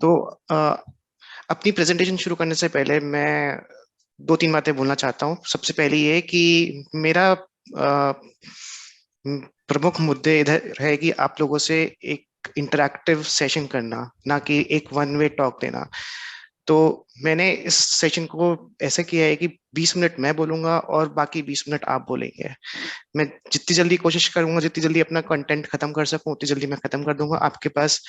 तो अपनी प्रेजेंटेशन शुरू करने से पहले मैं दो तीन बातें बोलना चाहता हूँ। सबसे पहली ये कि मेरा प्रमुख मुद्दे इधर है कि आप लोगों से एक इंटरैक्टिव सेशन करना, ना कि एक वन वे टॉक देना। तो मैंने इस सेशन को ऐसा किया है कि 20 मिनट मैं बोलूंगा और बाकी 20 मिनट आप बोलेंगे। मैं जितनी जल्दी कोशिश करूंगा, जितनी जल्दी अपना कंटेंट खत्म कर सकूं उतनी जल्दी मैं खत्म कर दूंगा। आपके पास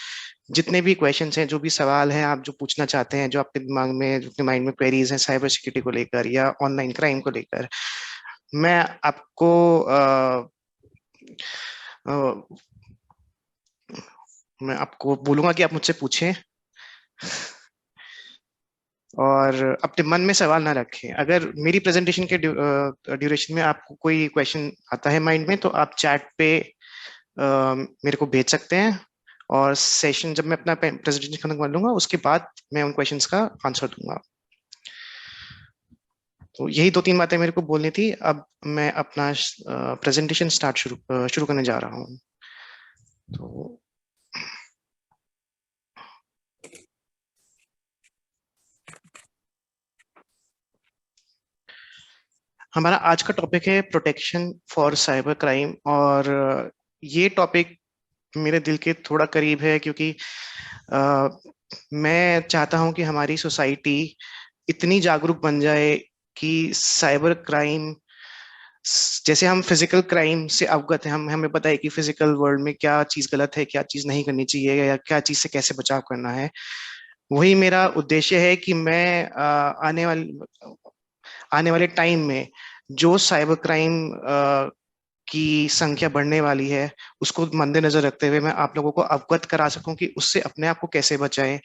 जितने भी क्वेश्चंस हैं, जो भी सवाल हैं, आप जो पूछना चाहते हैं, जो आपके दिमाग में, जो अपने माइंड में क्वेरीज हैं साइबर सिक्योरिटी को लेकर या ऑनलाइन क्राइम को लेकर, मैं आपको अ, मैं आपको बोलूंगा कि आप मुझसे पूछें और अपने मन में सवाल ना रखें। अगर मेरी प्रेजेंटेशन के ड्यूरेशन में आपको कोई क्वेश्चन आता है माइंड में, तो आप चैट पे मेरे को भेज सकते हैं। और सेशन जब मैं अपना प्रेजेंटेशन खत्म कर लूंगा उसके बाद मैं उन क्वेश्चंस का आंसर दूंगा। तो यही दो तीन बातें मेरे को बोलनी थी। अब मैं अपना प्रेजेंटेशन शुरू करने जा रहा हूँ। तो हमारा आज का टॉपिक है प्रोटेक्शन फॉर साइबर क्राइम। और ये टॉपिक मेरे दिल के थोड़ा करीब है, क्योंकि अ, मैं चाहता हूं कि हमारी सोसाइटी इतनी जागरूक बन जाए कि साइबर क्राइम, जैसे हम फिजिकल क्राइम से अवगत हैं, हम हमें पता है कि फिजिकल वर्ल्ड में क्या चीज गलत है, क्या चीज नहीं करनी चाहिए, या क्या चीज से कैसे बचाव करना है। वही मेरा उद्देश्य है कि मैं आने वाले टाइम में जो साइबर क्राइम की संख्या बढ़ने वाली है, उसको मद्देनजर रखते हुए मैं आप लोगों को अवगत करा सकूं कि उससे अपने आप को कैसे बचाएं।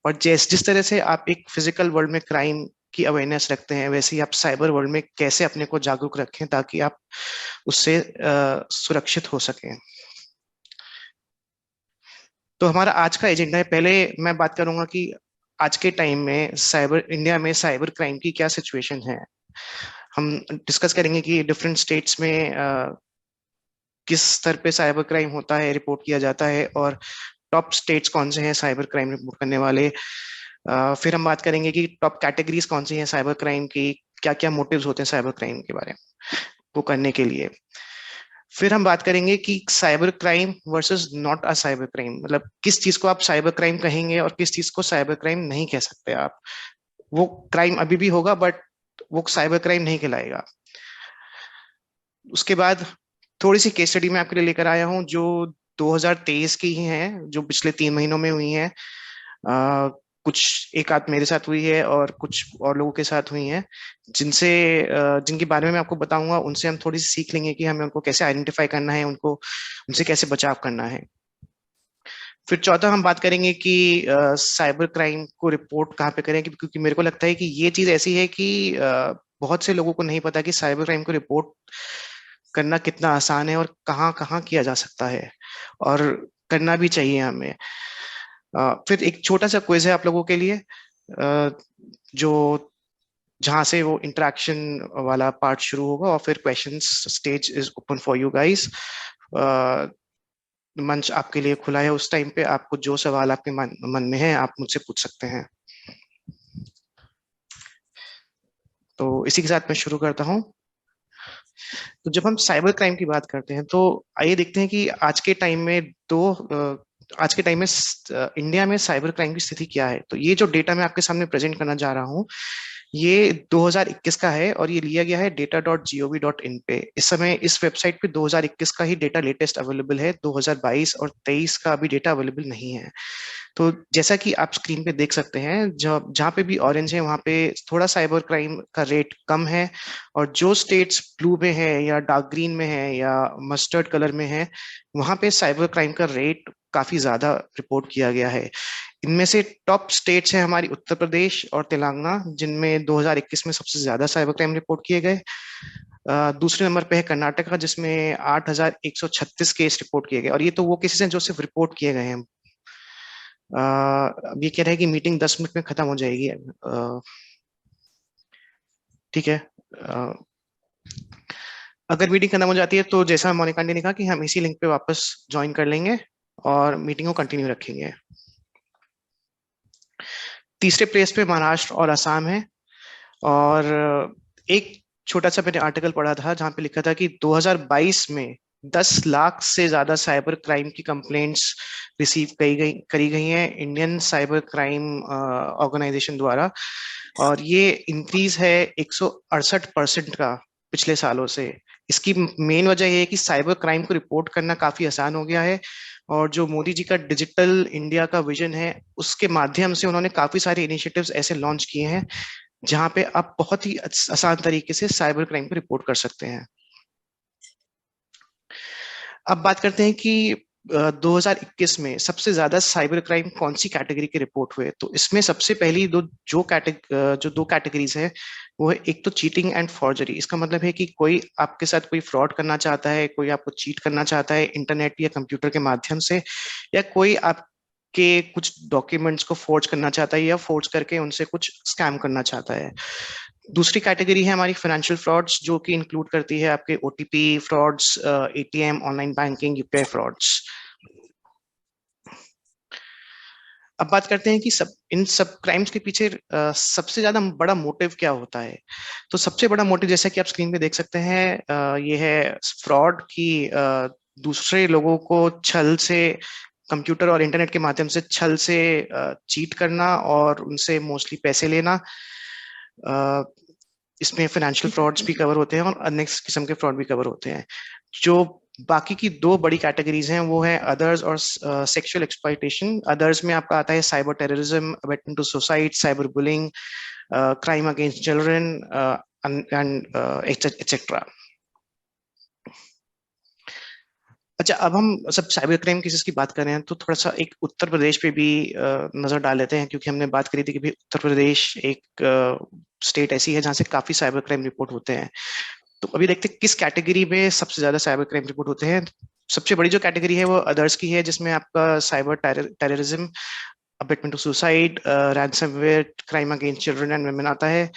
और जिस तरह से आप एक फिजिकल वर्ल्ड में क्राइम की अवेयरनेस रखते हैं, वैसे ही आप साइबर वर्ल्ड में कैसे अपने को जागरूक रखें ताकि आप उससे सुरक्षित हो सकें। तो हमारा आज का एजेंडा है, पहले मैं बात करूंगा कि आज के टाइम में साइबर इंडिया में साइबर क्राइम की क्या सिचुएशन है। हम डिस्कस करेंगे कि डिफरेंट स्टेट्स में किस स्तर पे साइबर क्राइम होता है, रिपोर्ट किया जाता है, और टॉप स्टेट्स कौन से हैं साइबर क्राइम रिपोर्ट करने वाले। फिर हम बात करेंगे कि टॉप कैटेगरीज कौन सी हैं साइबर क्राइम की, क्या क्या मोटिव्स होते हैं साइबर क्राइम के बारे में वो करने के लिए। फिर हम बात करेंगे कि cyber crime versus not a cyber crime, मतलब किस चीज को आप साइबर क्राइम कहेंगे और किस चीज को साइबर क्राइम नहीं कह सकते आप। वो क्राइम अभी भी होगा बट वो साइबर क्राइम नहीं कहलाएगा। उसके बाद थोड़ी सी केस स्टडी मैं आपके लिए लेकर आया हूँ जो 2023 की ही है, जो पिछले 3 महीनों में हुई है। कुछ एक आध मेरे साथ हुई है और कुछ और लोगों के साथ हुई है, जिनसे जिनके बारे में मैं आपको बताऊंगा। उनसे हम थोड़ी सी सीख लेंगे कि हमें उनको कैसे आइडेंटिफाई करना है, उनको उनसे कैसे बचाव करना है। फिर चौथा हम बात करेंगे कि साइबर क्राइम को रिपोर्ट कहाँ पे करें, क्योंकि मेरे को लगता है कि ये चीज ऐसी है कि बहुत से लोगों को नहीं पता कि साइबर क्राइम को रिपोर्ट करना कितना आसान है और कहाँ कहाँ किया जा सकता है, और करना भी चाहिए हमें। फिर एक छोटा सा क्विज है आप लोगों के लिए, जो जहां से वो इंटरेक्शन वाला पार्ट शुरू होगा, और फिर questions stage is open for you guys. मंच आपके लिए खुला है। उस टाइम पे आपको जो सवाल आपके मन में है आप मुझसे पूछ सकते हैं। तो इसी के साथ मैं शुरू करता हूँ। तो जब हम साइबर क्राइम की बात करते हैं तो आइए देखते हैं कि आज के टाइम में इंडिया में साइबर क्राइम की स्थिति क्या है। तो ये जो डेटा मैं आपके सामने प्रेजेंट करना जा रहा हूँ, ये 2021 का है और ये लिया गया है data.gov.in पे। इस समय इस वेबसाइट पे 2021 का ही डेटा लेटेस्ट अवेलेबल है, 2022 और 23 का अभी डेटा अवेलेबल नहीं है। तो जैसा कि आप स्क्रीन पे देख सकते हैं, जब जहाँ पे भी ऑरेंज है वहाँ पे थोड़ा साइबर क्राइम का रेट कम है, और जो स्टेट्स ब्लू में है या डार्क ग्रीन में है या मस्टर्ड कलर में है, वहाँ पे साइबर क्राइम का रेट काफी ज्यादा रिपोर्ट किया गया है। इनमें से टॉप स्टेट्स हैं हमारी उत्तर प्रदेश और तेलंगाना, जिनमें 2021 में सबसे ज्यादा साइबर क्राइम रिपोर्ट किए गए। दूसरे नंबर पे है कर्नाटका, जिसमें 8,136 केस रिपोर्ट किए गए, और ये तो वो केसेस हैं जो सिर्फ रिपोर्ट किए गए हैं। अब ये कह रहे हैं कि मीटिंग 10 मिनट में खत्म हो जाएगी। ठीक है। अ, अगर मीटिंग खत्म हो जाती है तो जैसा मोनिका आंटी ने कहा कि हम इसी लिंक पे वापस ज्वाइन कर लेंगे और मीटिंग को कंटिन्यू रखेंगे। तीसरे प्लेस पे महाराष्ट्र और असम है। और एक छोटा सा मैंने आर्टिकल पढ़ा था जहां पे लिखा था कि 2022 में 10 लाख से ज्यादा साइबर क्राइम की कंप्लेंट्स रिसीव करी गई हैं इंडियन साइबर क्राइम ऑर्गेनाइजेशन द्वारा। और ये इंक्रीज है 168% का पिछले सालों से। इसकी मेन वजह ये है कि साइबर क्राइम को रिपोर्ट करना काफी आसान हो गया है। और जो मोदी जी का डिजिटल इंडिया का विजन है, उसके माध्यम से उन्होंने काफी सारे इनिशिएटिव्स ऐसे लॉन्च किए हैं जहां पे आप बहुत ही आसान तरीके से साइबर क्राइम को रिपोर्ट कर सकते हैं। अब बात करते हैं कि 2021 में सबसे ज्यादा साइबर क्राइम कौन सी कैटेगरी के रिपोर्ट हुए। तो इसमें सबसे पहली जो दो कैटेगरीज है, वो है एक तो चीटिंग एंड फॉर्जरी। इसका मतलब है कि कोई आपके साथ कोई फ्रॉड करना चाहता है, कोई आपको चीट करना चाहता है इंटरनेट या कंप्यूटर के माध्यम से, या कोई आपके कुछ डॉक्यूमेंट्स को फोर्ज करना चाहता है या फोर्ज करके उनसे कुछ स्कैम करना चाहता है। दूसरी कैटेगरी है हमारी फाइनेंशियल फ्रॉड्स, जो कि इंक्लूड करती है आपके OTP frauds, ATM, online banking, UPI frauds. अब बात करते हैं कि इन सब क्राइम्स के पीछे सबसे ज्यादा बड़ा मोटिव क्या होता है। तो सबसे बड़ा मोटिव, जैसा कि आप स्क्रीन पे देख सकते हैं, ये है फ्रॉड की, दूसरे लोगों को छल से, कंप्यूटर और इंटरनेट के माध्यम से छल से चीट करना और उनसे मोस्टली पैसे लेना। अ, इसमें फाइनेंशियल फ्रॉड्स भी कवर होते हैं और अन्य किस्म के फ्रॉड भी कवर होते हैं। जो बाकी की दो बड़ी कैटेगरीज हैं वो है अदर्स और सेक्सुअल एक्सप्लॉइटेशन। अदर्स में आपका आता है cyber terrorism, abetment to suicide, cyber bullying, crime against children and etcetera. अच्छा, अब हम सब साइबर क्राइम केसेस की बात कर रहे हैं तो थोड़ा सा एक उत्तर प्रदेश पे भी नजर डाल लेते हैं, क्योंकि हमने बात करी थी कि भी उत्तर प्रदेश एक स्टेट ऐसी है जहाँ से काफी साइबर क्राइम रिपोर्ट होते हैं। तो अभी देखते हैं किस कैटेगरी में सबसे ज्यादा साइबर क्राइम रिपोर्ट होते हैं। सबसे बड़ी जो कैटेगरी है वो अदर्स की है, जिसमें आपका cyber terrorism, abetment to suicide, ransomware, crime against children and women आता है।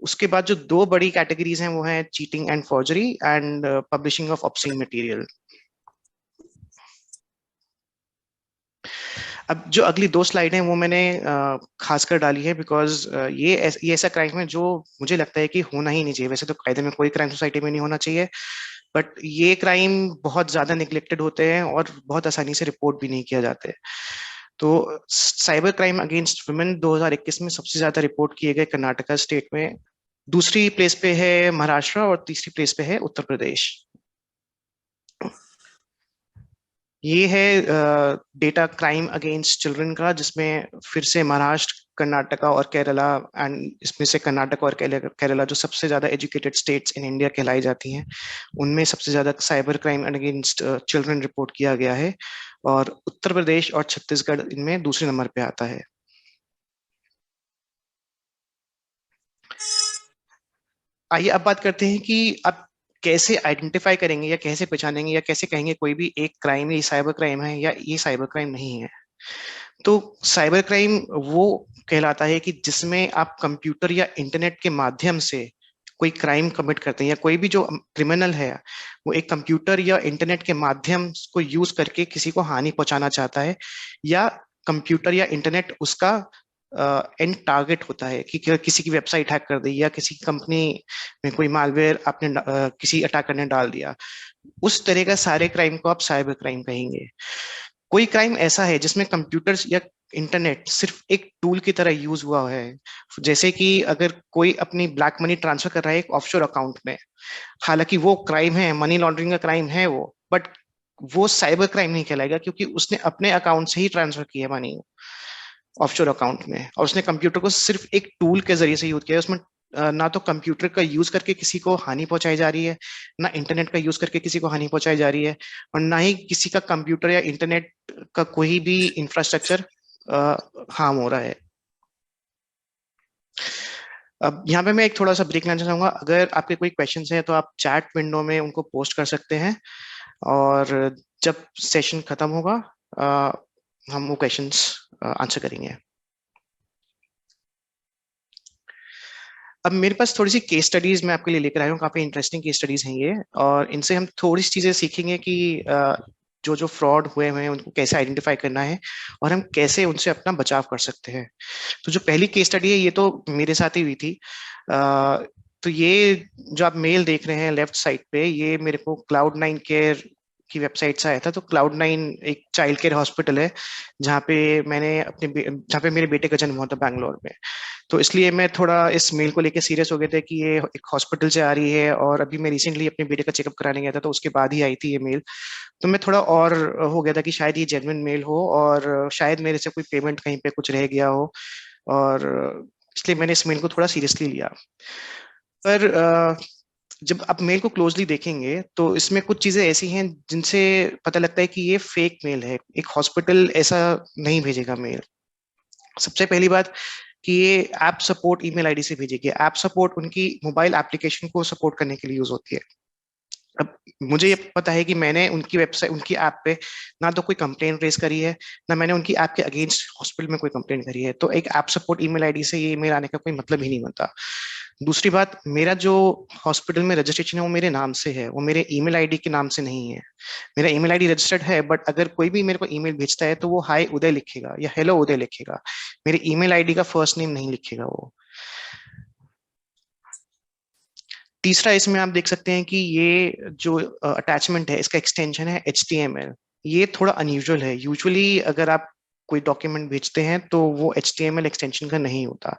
उसके बाद जो दो बड़ी कैटेगरीज हैं वो है cheating and forgery and publishing of obscene material. अब जो अगली दो स्लाइड हैं वो मैंने खासकर डाली है बिकॉज ये ऐसा क्राइम है जो मुझे लगता है कि होना ही नहीं चाहिए। वैसे तो कायदे में कोई क्राइम सोसाइटी में नहीं होना चाहिए, बट ये क्राइम बहुत ज्यादा निगलेक्टेड होते हैं और बहुत आसानी से रिपोर्ट भी नहीं किया जाते। तो साइबर क्राइम अगेंस्ट वुमेन 2021 में सबसे ज्यादा रिपोर्ट किए गए कर्नाटका स्टेट में, दूसरी प्लेस पे है महाराष्ट्र और तीसरी प्लेस पे है उत्तर प्रदेश। ये है डेटा क्राइम अगेंस्ट चिल्ड्रन का, जिसमें फिर से महाराष्ट्र, कर्नाटका और केरला, एंड इसमें से कर्नाटक और केरला जो सबसे ज्यादा एजुकेटेड स्टेट्स इन इंडिया कहलाई जाती हैं, उनमें सबसे ज्यादा cyber crime against children report किया गया है। और उत्तर प्रदेश और छत्तीसगढ़ इनमें दूसरे नंबर पे आता है। आइए अब बात करते हैं कि आप कैसे आइडेंटिफाई करेंगे या कैसे पहचानेंगे या कैसे कहेंगे कोई भी एक क्राइम ये साइबर क्राइम है या ये साइबर क्राइम नहीं है। तो साइबर क्राइम वो कहलाता है कि जिसमें आप कंप्यूटर या इंटरनेट के माध्यम से कोई क्राइम कमिट करते हैं, या कोई भी जो क्रिमिनल है वो एक कंप्यूटर या इंटरनेट के माध्यम को यूज करके किसी को हानि पहुंचाना चाहता है, या कंप्यूटर या इंटरनेट उसका एंड टारगेट होता है कि किसी की वेबसाइट हैक कर दी या किसी कंपनी में कोई मालवेयर आपने किसी अटैकर ने डाल दिया। उस तरह का सारे क्राइम को आप साइबर क्राइम कहेंगे। कोई क्राइम ऐसा है जिसमें कंप्यूटर या इंटरनेट सिर्फ एक टूल की तरह यूज हुआ है, जैसे कि अगर कोई अपनी ब्लैक मनी ट्रांसफर कर रहा है एक ऑफशोर अकाउंट में, हालांकि वो क्राइम है, मनी लॉन्ड्रिंग का क्राइम है वो, बट वो साइबर क्राइम नहीं कहलाएगा क्योंकि उसने अपने अकाउंट से ही ट्रांसफर किया मनी ऑफशोर अकाउंट में, और उसने कंप्यूटर को सिर्फ एक टूल के जरिए से यूज किया है। उसमें ना तो कंप्यूटर का यूज करके किसी को हानि पहुंचाई जा रही है, ना इंटरनेट का यूज करके किसी को हानि पहुंचाई जा रही है, और ना ही किसी का कंप्यूटर या इंटरनेट का कोई भी इंफ्रास्ट्रक्चर हार्म हो रहा है। अब यहाँ पे मैं एक थोड़ा सा ब्रेक लेना चाहूंगा। अगर आपके कोई क्वेश्चंस हैं तो आप चैट विंडो में उनको पोस्ट कर सकते हैं, और जब सेशन खत्म होगा अ, हम वो क्वेश्चंस आंसर करेंगे। अब मेरे पास थोड़ी सी केस स्टडीज मैं आपके लिए लेकर आया हूँ, काफी इंटरेस्टिंग केस स्टडीज हैं ये, और इनसे हम थोड़ी सी चीजें सीखेंगे कि जो जो फ्रॉड हुए हुए हैं उनको कैसे आइडेंटिफाई करना है और हम कैसे उनसे अपना बचाव कर सकते हैं। तो जो पहली केस स्टडी है ये तो मेरे साथ ही हुई थी। अ, तो ये जो आप मेल देख रहे हैं लेफ्ट साइड पे, ये मेरे को क्लाउड नाइन केयर की वेबसाइट से आया था। तो क्लाउड नाइन एक चाइल्ड केयर हॉस्पिटल है जहाँ पे जहाँ पे मेरे बेटे का जन्म हुआ था बैंगलोर में। तो इसलिए मैं थोड़ा इस मेल को लेके सीरियस हो गया था कि ये एक हॉस्पिटल से आ रही है, और अभी मैं रिसेंटली अपने बेटे का चेकअप कराने गया था तो उसके बाद ही आई थी ये मेल। तो मैं थोड़ा और हो गया था कि शायद ये जेन्युइन मेल हो और शायद मेरे से कोई पेमेंट कहीं पे कुछ रह गया हो, और इसलिए मैंने इस मेल को थोड़ा सीरियसली लिया। पर जब आप मेल को क्लोजली देखेंगे तो इसमें कुछ चीजें ऐसी हैं जिनसे पता लगता है कि ये फेक मेल है। एक हॉस्पिटल ऐसा नहीं भेजेगा मेल। सबसे पहली बात कि ये ऐप सपोर्ट ईमेल आईडी से भेजेगी। ऐप सपोर्ट उनकी मोबाइल एप्लीकेशन को सपोर्ट करने के लिए यूज होती है। अब मुझे ये पता है कि मैंने उनकी वेबसाइट, उनकी ऐप पे ना तो कोई कंप्लेन रेज करी है, ना मैंने उनकी ऐप के अगेंस्ट हॉस्पिटल में कोई कंप्लेन करी है। तो एक ऐप सपोर्ट ईमेल आईडी से ये ईमेल आने का कोई मतलब ही नहीं बनता। दूसरी बात, मेरा जो हॉस्पिटल में रजिस्ट्रेशन है वो मेरे नाम से है, वो मेरे ईमेल आईडी के नाम से नहीं है। मेरा ईमेल आईडी रजिस्टर्ड है, बट अगर कोई भी मेरे को ईमेल भेजता है तो वो हाय उदय लिखेगा या हेलो उदय लिखेगा। मेरे ईमेल आईडी का फर्स्ट नेम नहीं लिखेगा वो। तीसरा, इसमें आप देख सकते हैं कि ये जो अटैचमेंट है इसका एक्सटेंशन है HTML। ये थोड़ा अनयूजुअल है। यूजुअली अगर आप कोई डॉक्यूमेंट भेजते हैं तो वो HTML एक्सटेंशन का नहीं होता।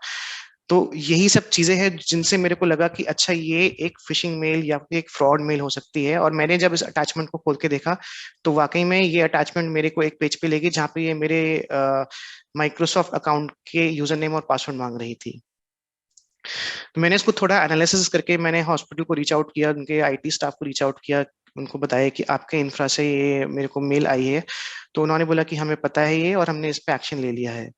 तो यही सब चीजें हैं जिनसे मेरे को लगा कि अच्छा ये एक फिशिंग मेल या फिर एक फ्रॉड मेल हो सकती है। और मैंने जब इस अटैचमेंट को खोल के देखा तो वाकई में ये अटैचमेंट मेरे को एक पेज पे ले गई जहाँ पे ये मेरे माइक्रोसॉफ्ट अकाउंट के यूजर नेम और पासवर्ड मांग रही थी। तो मैंने इसको थोड़ा एनालिसिस करके मैंने हॉस्पिटल को रीच आउट किया, उनके IT स्टाफ को रीच आउट किया, उनको बताया कि आपके इंफ्रा से ये मेरे को मेल आई है। तो उन्होंने बोला कि हमें पता है ये और हमने इस पे एक्शन ले लिया है।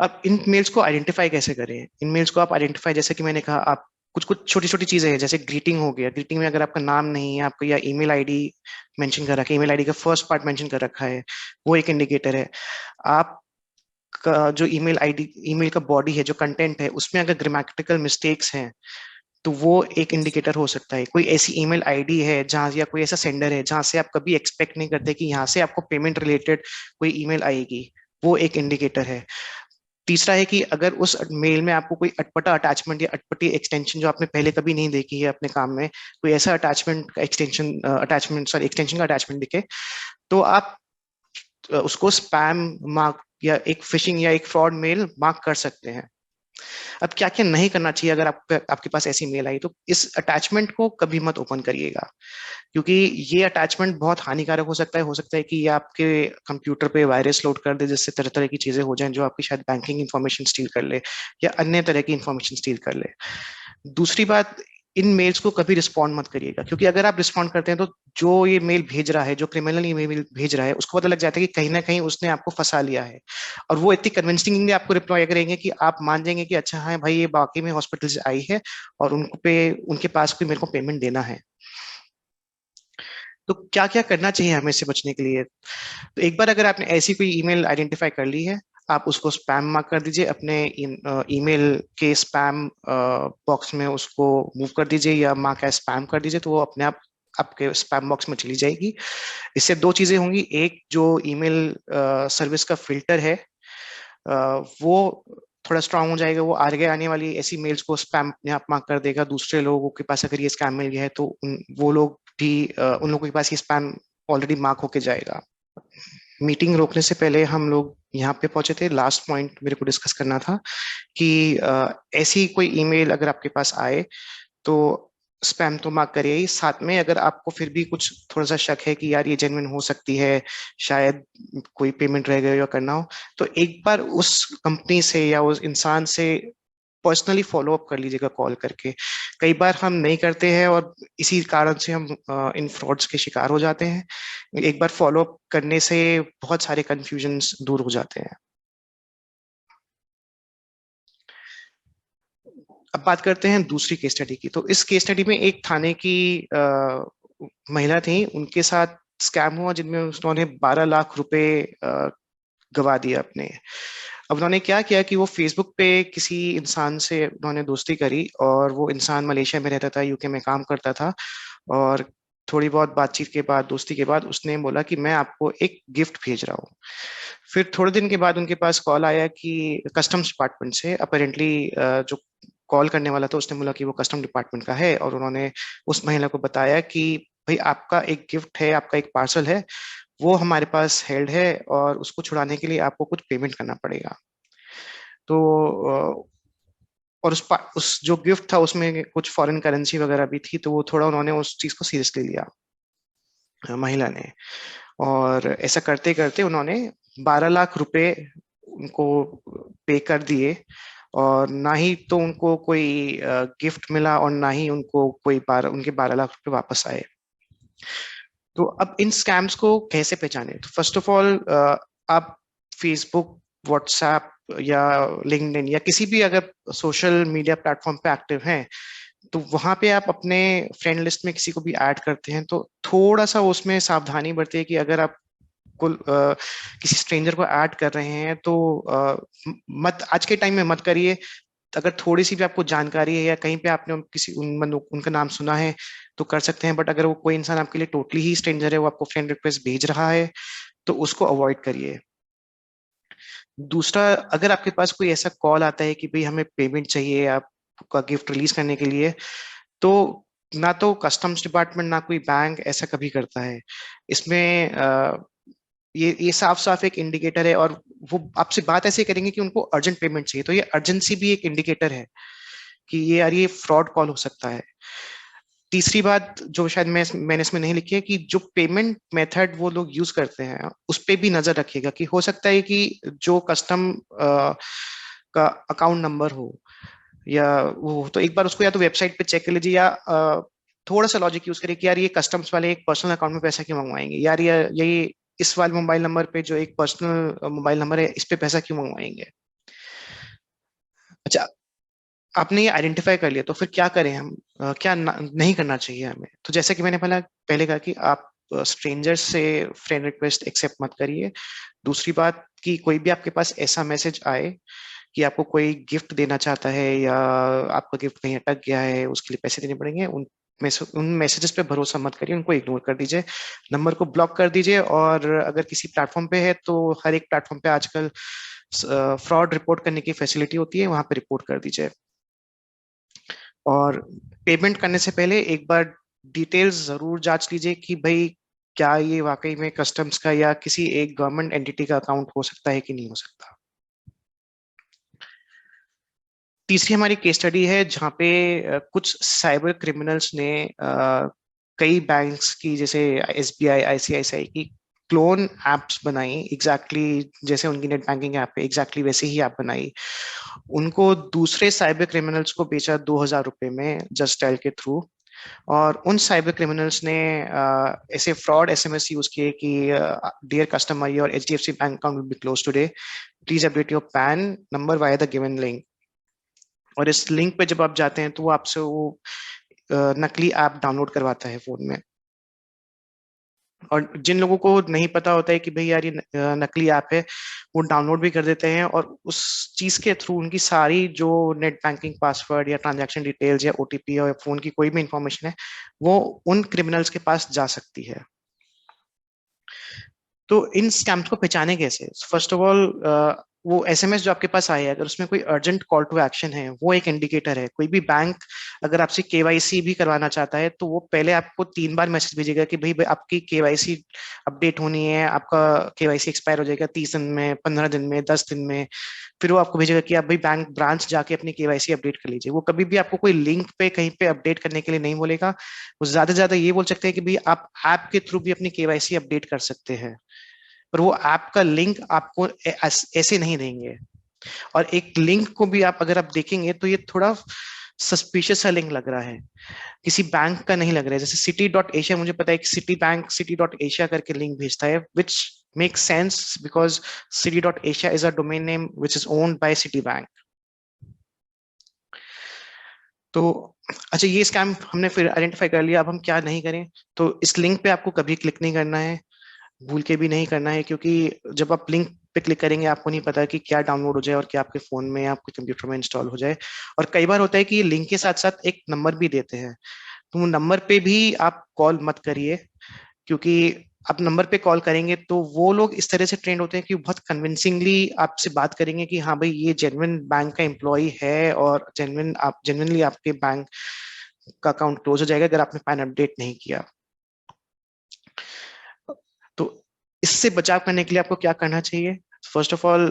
अब इन मेल्स को आइडेंटिफाई कैसे करें? इन मेल्स को आप आइडेंटिफाई, जैसे कि मैंने कहा, आप कुछ कुछ छोटी छोटी चीजें हैं जैसे ग्रीटिंग हो गया। ग्रीटिंग में अगर आपका नाम नहीं है आपका, या ईमेल आईडी मेंशन कर रखा है, ईमेल आईडी का फर्स्ट पार्ट मेंशन कर रखा है, वो एक इंडिकेटर है। आप का जो ईमेल आईडी, ईमेल का बॉडी है, जो कंटेंट है, उसमें अगर ग्रामेटिकल मिस्टेक्स हैं तो वो एक इंडिकेटर हो सकता है। कोई ऐसी ईमेल आईडी है जहां, या कोई ऐसा सेंडर है जहां से आप कभी एक्सपेक्ट नहीं करते कि यहाँ से आपको पेमेंट रिलेटेड कोई ईमेल आएगी, वो एक इंडिकेटर है। तीसरा है कि अगर उस मेल में आपको कोई अटपटा अटैचमेंट या अटपटी एक्सटेंशन जो आपने पहले कभी नहीं देखी है अपने काम में, कोई ऐसा अटैचमेंट का एक्सटेंशन का अटैचमेंट दिखे, तो आप उसको स्पैम मार्क या एक फिशिंग या एक फ्रॉड मेल मार्क कर सकते हैं। अब क्या क्या नहीं करना चाहिए अगर आपके पास ऐसी मेल आई, तो इस अटैचमेंट को कभी मत ओपन करिएगा, क्योंकि ये अटैचमेंट बहुत हानिकारक हो सकता है। हो सकता है कि ये आपके कंप्यूटर पे वायरस लोड कर दे जिससे तरह तरह की चीजें हो जाएं, जो आपकी शायद बैंकिंग इंफॉर्मेशन स्टील कर ले या अन्य तरह की इंफॉर्मेशन स्टील कर ले। दूसरी बात, इन मेल्स को कभी रिस्पॉन्ड मत करिएगा, क्योंकि अगर आप रिस्पॉन्ड करते हैं तो जो ये मेल भेज रहा है, जो क्रिमिनल ये मेल भेज रहा है, उसको पता लग जाता है कि कहीं ना कहीं उसने आपको फंसा लिया है। और वो इतनी कन्विंसिंगली आपको रिप्लाई करेंगे कि आप मान जाएंगे कि अच्छा हाँ भाई, ये वाकई में हॉस्पिटल से आई है और उनके पास कोई मेरे को पेमेंट देना है। तो क्या क्या करना चाहिए हमें इससे बचने के लिए? तो एक बार अगर आपने ऐसी कोई ईमेल आइडेंटिफाई कर ली है, आप उसको स्पैम मार्क कर दीजिए, अपने ईमेल के स्पैम बॉक्स में उसको मूव कर दीजिए या मार्क एज स्पैम कर दीजिए, तो वो अपने आप आपके स्पैम बॉक्स में चली जाएगी। इससे दो चीजें होंगी। एक, जो ईमेल सर्विस का फिल्टर है वो थोड़ा स्ट्रांग हो जाएगा, वो आगे आने वाली ऐसी मेल्स को स्पैम अपने आप मार्क कर देगा। दूसरे लोगों के पास अगर ये स्कैम मिल गया है तो वो लोग भी, उन लोगों के पास ये स्पैम ऑलरेडी मार्क होके जाएगा। मीटिंग रोकने से पहले हम लोग यहाँ पे पहुंचे थे। लास्ट पॉइंट मेरे को डिस्कस करना था कि ऐसी कोई ईमेल अगर आपके पास आए तो स्पैम तो मार्क करिए ही, साथ में अगर आपको फिर भी कुछ थोड़ा सा शक है कि यार ये जेन्युइन हो सकती है, शायद कोई पेमेंट रह गया या करना हो, तो एक बार उस कंपनी से या उस इंसान से पर्सनली फॉलो अप कर लीजिएगा कॉल करके। कई बार हम नहीं करते हैं और इसी कारण से हम इन फ्रॉड्स के शिकार हो जाते हैं। एक बार फॉलो अप करने से बहुत सारे कंफ्यूजन्स दूर हो जाते हैं। अब बात करते हैं दूसरी केस स्टडी की। तो इस केस स्टडी में एक थाने की महिला थी, उनके साथ स्कैम हुआ जिनमें उन्होंने 12 लाख रुपए गवा दिए अपने। अब उन्होंने क्या किया कि वो फेसबुक पे किसी इंसान से उन्होंने दोस्ती करी, और वो इंसान मलेशिया में रहता था, UK में काम करता था। और थोड़ी बहुत बातचीत के बाद, दोस्ती के बाद, उसने बोला कि मैं आपको एक गिफ्ट भेज रहा हूँ। फिर थोड़े दिन के बाद उनके पास कॉल आया कि कस्टम्स डिपार्टमेंट से, अपेरेंटली जो कॉल करने वाला था उसने बोला कि वो कस्टम डिपार्टमेंट का है, और उन्होंने उस महिला को बताया कि भाई आपका एक गिफ्ट है, आपका एक पार्सल है, वो हमारे पास हेल्ड है, और उसको छुड़ाने के लिए आपको कुछ पेमेंट करना पड़ेगा। तो और उस जो गिफ्ट था उसमें कुछ फॉरेन करेंसी वगैरह भी थी, तो वो थोड़ा उन्होंने उस चीज को सीरियसली लिया, महिला ने। और ऐसा करते करते उन्होंने 12 लाख रुपए उनको पे कर दिए, और ना ही तो उनको कोई गिफ्ट मिला, और ना ही उनको कोई उनके 12 लाख रुपए वापस आए। तो अब इन स्कैम्स को कैसे पहचाने? तो फर्स्ट ऑफ ऑल, आप फेसबुक, व्हाट्सएप या लिंक्डइन या किसी भी अगर सोशल मीडिया प्लेटफॉर्म पे एक्टिव हैं, तो वहां पे आप अपने फ्रेंड लिस्ट में किसी को भी ऐड करते हैं तो थोड़ा सा उसमें सावधानी बरतिए कि अगर आप किसी स्ट्रेंजर को ऐड कर रहे हैं तो मत, आज के टाइम में मत करिए। अगर थोड़ी सी भी आपको जानकारी है या कहीं पे आपने उनका नाम सुना है तो कर सकते हैं, बट अगर वो कोई इंसान आपके लिए टोटली ही स्ट्रेंजर है, वो आपको फ्रेंड रिक्वेस्ट भेज रहा है, तो उसको अवॉइड करिए। दूसरा, अगर आपके पास कोई ऐसा कॉल आता है कि भाई हमें पेमेंट चाहिए आपका गिफ्ट रिलीज करने के लिए, तो ना तो कस्टम्स डिपार्टमेंट ना कोई बैंक ऐसा कभी करता है। इसमें ये साफ साफ एक इंडिकेटर है, और वो आपसे बात ऐसे करेंगे कि उनको अर्जेंट पेमेंट चाहिए, तो ये अर्जेंसी भी एक इंडिकेटर है कि ये यार ये फ्रॉड कॉल हो सकता है। तीसरी बात जो शायद मैंने इसमें नहीं लिखी है, कि जो पेमेंट मेथड वो लोग यूज करते हैं उस पे भी नजर रखिएगा, कि हो सकता है कि जो कस्टम का अकाउंट नंबर हो, या वो तो एक बार उसको या तो वेबसाइट पे चेक कर लीजिए, या थोड़ा सा लॉजिक यूज करिए कि यार ये कस्टम्स वाले एक पर्सनल अकाउंट में पैसा क्यों मंगवाएंगे, यार ये इस वाले मोबाइल नंबर पे जो एक पर्सनल मोबाइल नंबर है इस पे पैसा क्यों मंगवाएंगे। अच्छा, आपने ये आइडेंटिफाई कर लिया तो फिर क्या करें हम, क्या नहीं करना चाहिए हमें? तो जैसे कि मैंने पहले कहा कि आप स्ट्रेंजर से फ्रेंड रिक्वेस्ट एक्सेप्ट मत करिए। दूसरी बात, कि कोई भी आपके पास ऐसा मैसेज आए कि आपको कोई गिफ्ट देना चाहता है, या आपका गिफ्ट कहीं अटक गया है, उसके लिए पैसे देने पड़ेंगे, उन मैसेजेस पे भरोसा मत करिए, उनको इग्नोर कर दीजिए, नंबर को ब्लॉक कर दीजिए। और अगर किसी प्लेटफॉर्म पे है तो हर एक प्लेटफॉर्म पे आजकल फ्रॉड रिपोर्ट करने की फैसिलिटी होती है, वहां पे रिपोर्ट कर दीजिए। और पेमेंट करने से पहले एक बार डिटेल्स जरूर जांच लीजिए कि भाई क्या ये वाकई में कस्टम्स का या किसी एक गवर्नमेंट एंटिटी का अकाउंट हो सकता है कि नहीं हो सकता। तीसरी हमारी केस स्टडी है जहाँ पे कुछ साइबर क्रिमिनल्स ने कई बैंक्स की, जैसे एसबीआई, आईसीआईसीआई की क्लोन एप्स बनाई, एग्जैक्टली जैसे उनकी नेट बैंकिंग ऐप है एग्जैक्टली वैसे ही ऐप बनाई, उनको दूसरे साइबर क्रिमिनल्स को बेचा 2,000 रुपए में जस्ट डायल के थ्रू। और उन साइबर क्रिमिनल्स ने ऐसे फ्रॉड एसएमएस यूज किए कि dear customer, your HDFC bank account will be close today, please update your PAN number via the given link. और इस लिंक पे जब आप जाते हैं तो वो आपसे वो नकली ऐप डाउनलोड करवाता है फोन में। और जिन लोगों को नहीं पता होता है कि भाई यार ये नकली ऐप है, वो डाउनलोड भी कर देते हैं, और उस चीज के थ्रू उनकी सारी जो नेट बैंकिंग पासवर्ड या ट्रांजैक्शन डिटेल्स या ओटीपी या फोन की कोई भी इंफॉर्मेशन है, वो उन क्रिमिनल्स के पास जा सकती है। तो इन स्कैम्स को पहचाने कैसे? फर्स्ट ऑफ ऑल, वो एसएमएस जो आपके पास आया है, अगर उसमें कोई अर्जेंट कॉल टू एक्शन है, वो एक इंडिकेटर है। कोई भी बैंक अगर आपसे केवाईसी भी करवाना चाहता है तो वो पहले आपको 3 बार मैसेज भेजेगा कि भाई आपकी केवाईसी अपडेट होनी है, आपका केवाईसी एक्सपायर हो जाएगा 30 दिन में, 15 दिन में, 10 दिन में। फिर वो आपको भेजेगा कि आप भाई बैंक ब्रांच जाके अपनी केवाईसी अपडेट कर लीजिए। वो कभी भी आपको कोई लिंक पे कहीं पे अपडेट करने के लिए नहीं बोलेगा। वो ज्यादा से ज्यादा ये बोल सकते हैं कि भाई आप ऐप के थ्रू भी अपनी केवाईसी अपडेट कर सकते हैं, पर वो ऐप का लिंक आपको ऐसे नहीं देंगे। और एक लिंक को भी आप अगर आप देखेंगे तो ये थोड़ा सस्पिशियस सा लिंक लग रहा है, किसी बैंक का नहीं लग रहा है। जैसे सिटी डॉट एशिया, मुझे पता है कि city bank city dot Asia करके लिंक भेजता है, which make sense because city dot Asia is a domain name which is owned by city bank. तो अच्छा, ये स्कैम हमने फिर आइडेंटिफाई कर लिया, अब हम क्या नहीं करें? तो इस लिंक पे आपको कभी क्लिक नहीं करना है, भूल के भी नहीं करना है, क्योंकि जब आप लिंक पे क्लिक करेंगे आपको नहीं पता कि क्या डाउनलोड हो जाए और क्या आपके फोन में या आपके कंप्यूटर में इंस्टॉल हो जाए। और कई बार होता है कि ये लिंक के साथ साथ एक नंबर भी देते हैं, तो वो नंबर पे भी आप कॉल मत करिए, क्योंकि आप नंबर पे कॉल करेंगे तो वो लोग इस तरह से ट्रेंड होते हैं कि वो बहुत कन्विंसिंगली आपसे बात करेंगे कि हाँ भाई ये जेन्युइन बैंक का एम्प्लॉय है, और जेन्युइनली आपके बैंक का अकाउंट क्लोज हो जाएगा अगर आपने पैन अपडेट नहीं किया। तो इससे बचाव करने के लिए आपको क्या करना चाहिए? फर्स्ट ऑफ ऑल,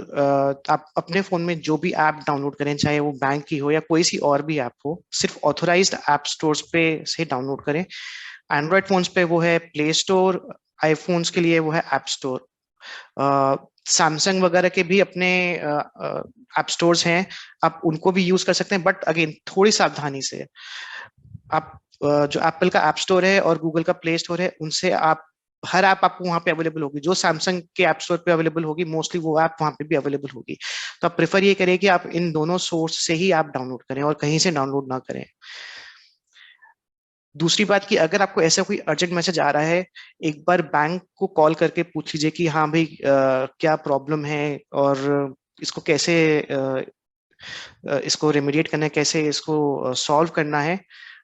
आप अपने फोन में जो भी ऐप डाउनलोड करें, चाहे वो बैंक की हो या कोई सी और भी ऐप हो, सिर्फ ऑथोराइज्ड ऐप स्टोर्स पे से डाउनलोड करें। एंड्रॉयड फोन्स पे वो है प्ले स्टोर, आईफोन्स के लिए वो है ऐप स्टोर। सैमसंग वगैरह के भी अपने ऐप स्टोर्स हैं, आप उनको भी यूज कर सकते हैं, बट अगेन थोड़ी सावधानी से। आप जो एप्पल का ऐप स्टोर है और गूगल का प्ले स्टोर है, उनसे आप हर ऐप आपको वहां पे अवेलेबल होगी, जो सैमसंग के ऐप स्टोर पे अवेलेबल होगी मोस्टली वो ऐप वहां पे भी अवेलेबल होगी। तो आप प्रेफर ये करें कि आप इन दोनों सोर्स से ही ऐप डाउनलोड करें और कहीं से डाउनलोड ना करें। दूसरी बात कि अगर आपको ऐसा कोई अर्जेंट मैसेज आ रहा है, एक बार बैंक को कॉल करके पूछ लीजिए कि हाँ भाई क्या प्रॉब्लम है, और इसको कैसे इसको रेमेडिएट करना है, कैसे इसको सॉल्व करना है।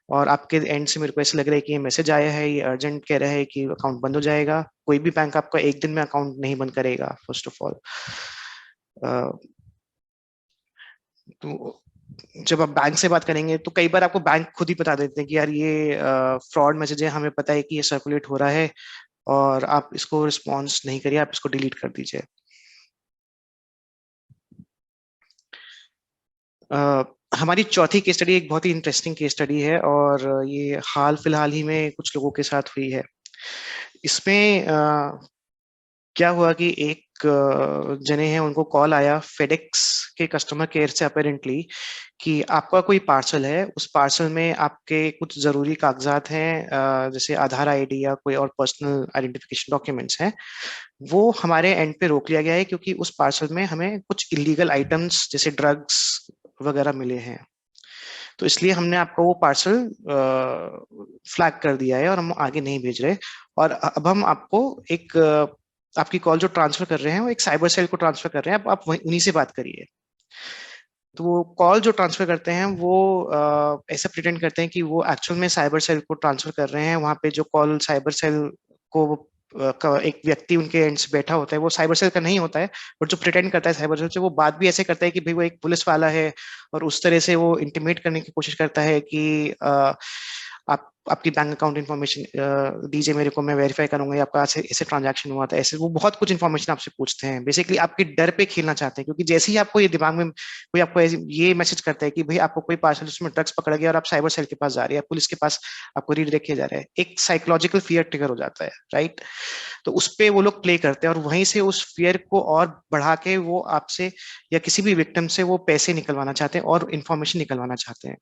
और आपके एंड से मेरे को ऐसा लग रहा है कि ये मैसेज आया है, ये अर्जेंट कह रहा है कि अकाउंट बंद हो जाएगा। कोई भी बैंक आपका एक दिन में अकाउंट नहीं बंद करेगा, फर्स्ट ऑफ ऑल। तो जब आप बैंक से बात करेंगे तो कई बार आपको बैंक खुद ही बता देते हैं कि यार ये फ्रॉड मैसेज है, हमें पता है कि ये सर्कुलेट हो रहा है, और आप इसको रिस्पॉन्स नहीं करिए, आप इसको डिलीट कर दीजिए। अ, हमारी चौथी केस स्टडी एक बहुत ही इंटरेस्टिंग केस स्टडी है, और ये हाल फिलहाल ही में कुछ लोगों के साथ हुई है। इसमें क्या हुआ कि एक जने हैं, उनको कॉल आया फेडेक्स के कस्टमर केयर से अपेरेंटली कि आपका कोई पार्सल है, उस पार्सल में आपके कुछ जरूरी कागजात हैं, जैसे आधार आईडी या कोई और पर्सनल आइडेंटिफिकेशन डॉक्यूमेंट्स हैं, वो हमारे एंड पे रोक लिया गया है, क्योंकि उस पार्सल में हमें कुछ इलीगल आइटम्स जैसे ड्रग्स वगैरह मिले हैं। तो इसलिए हमने आपको वो पार्सल फ्लैग कर दिया है और हम आगे नहीं भेज रहे। और अब हम आपको एक आपकी कॉल जो ट्रांसफर कर रहे हैं वो एक साइबर सेल को ट्रांसफर कर रहे हैं, अब आप उन्हीं से बात करिए। तो वो कॉल जो ट्रांसफर करते हैं वो ऐसा प्रिटेंड करते हैं कि वो एक्चुअल में साइबर सेल को ट्रांसफर कर रहे हैं। वहां पे जो कॉल साइबर सेल को का एक व्यक्ति उनके एंड से बैठा होता है, वो साइबर सेल का नहीं होता है, बट जो प्रिटेंड करता है साइबर सेल से, वो बात भी ऐसे करता है कि भाई वो एक पुलिस वाला है, और उस तरह से वो इंटिमेट करने की कोशिश करता है कि आप आपकी बैंक अकाउंट इन्फॉर्मेशन दीजिए मेरे को, मैं वेरीफाई करूंगा ये आपका ऐसे ऐसे ट्रांजैक्शन हुआ था, ऐसे वो बहुत कुछ इन्फॉर्मेशन आपसे पूछते हैं। बेसिकली आपके डर पे खेलना चाहते हैं, क्योंकि जैसे ही आपको ये दिमाग में कोई आपको ये मैसेज करता है कि भाई आपको कोई पार्सल उसमें ड्रग्स पकड़ गया और आप साइबर सेल के पास जा रहे हैं, पुलिस के पास आपको रीडायरेक्ट किया जा रहा है, एक साइकोलॉजिकल फियर ट्रिगर हो जाता है, राइट? तो उस पे वो लोग प्ले करते हैं, और वहीं से उस फियर को और बढ़ा के वो आपसे या किसी भी विक्टिम से वो पैसे निकलवाना चाहते हैं और इन्फॉर्मेशन निकलवाना चाहते हैं।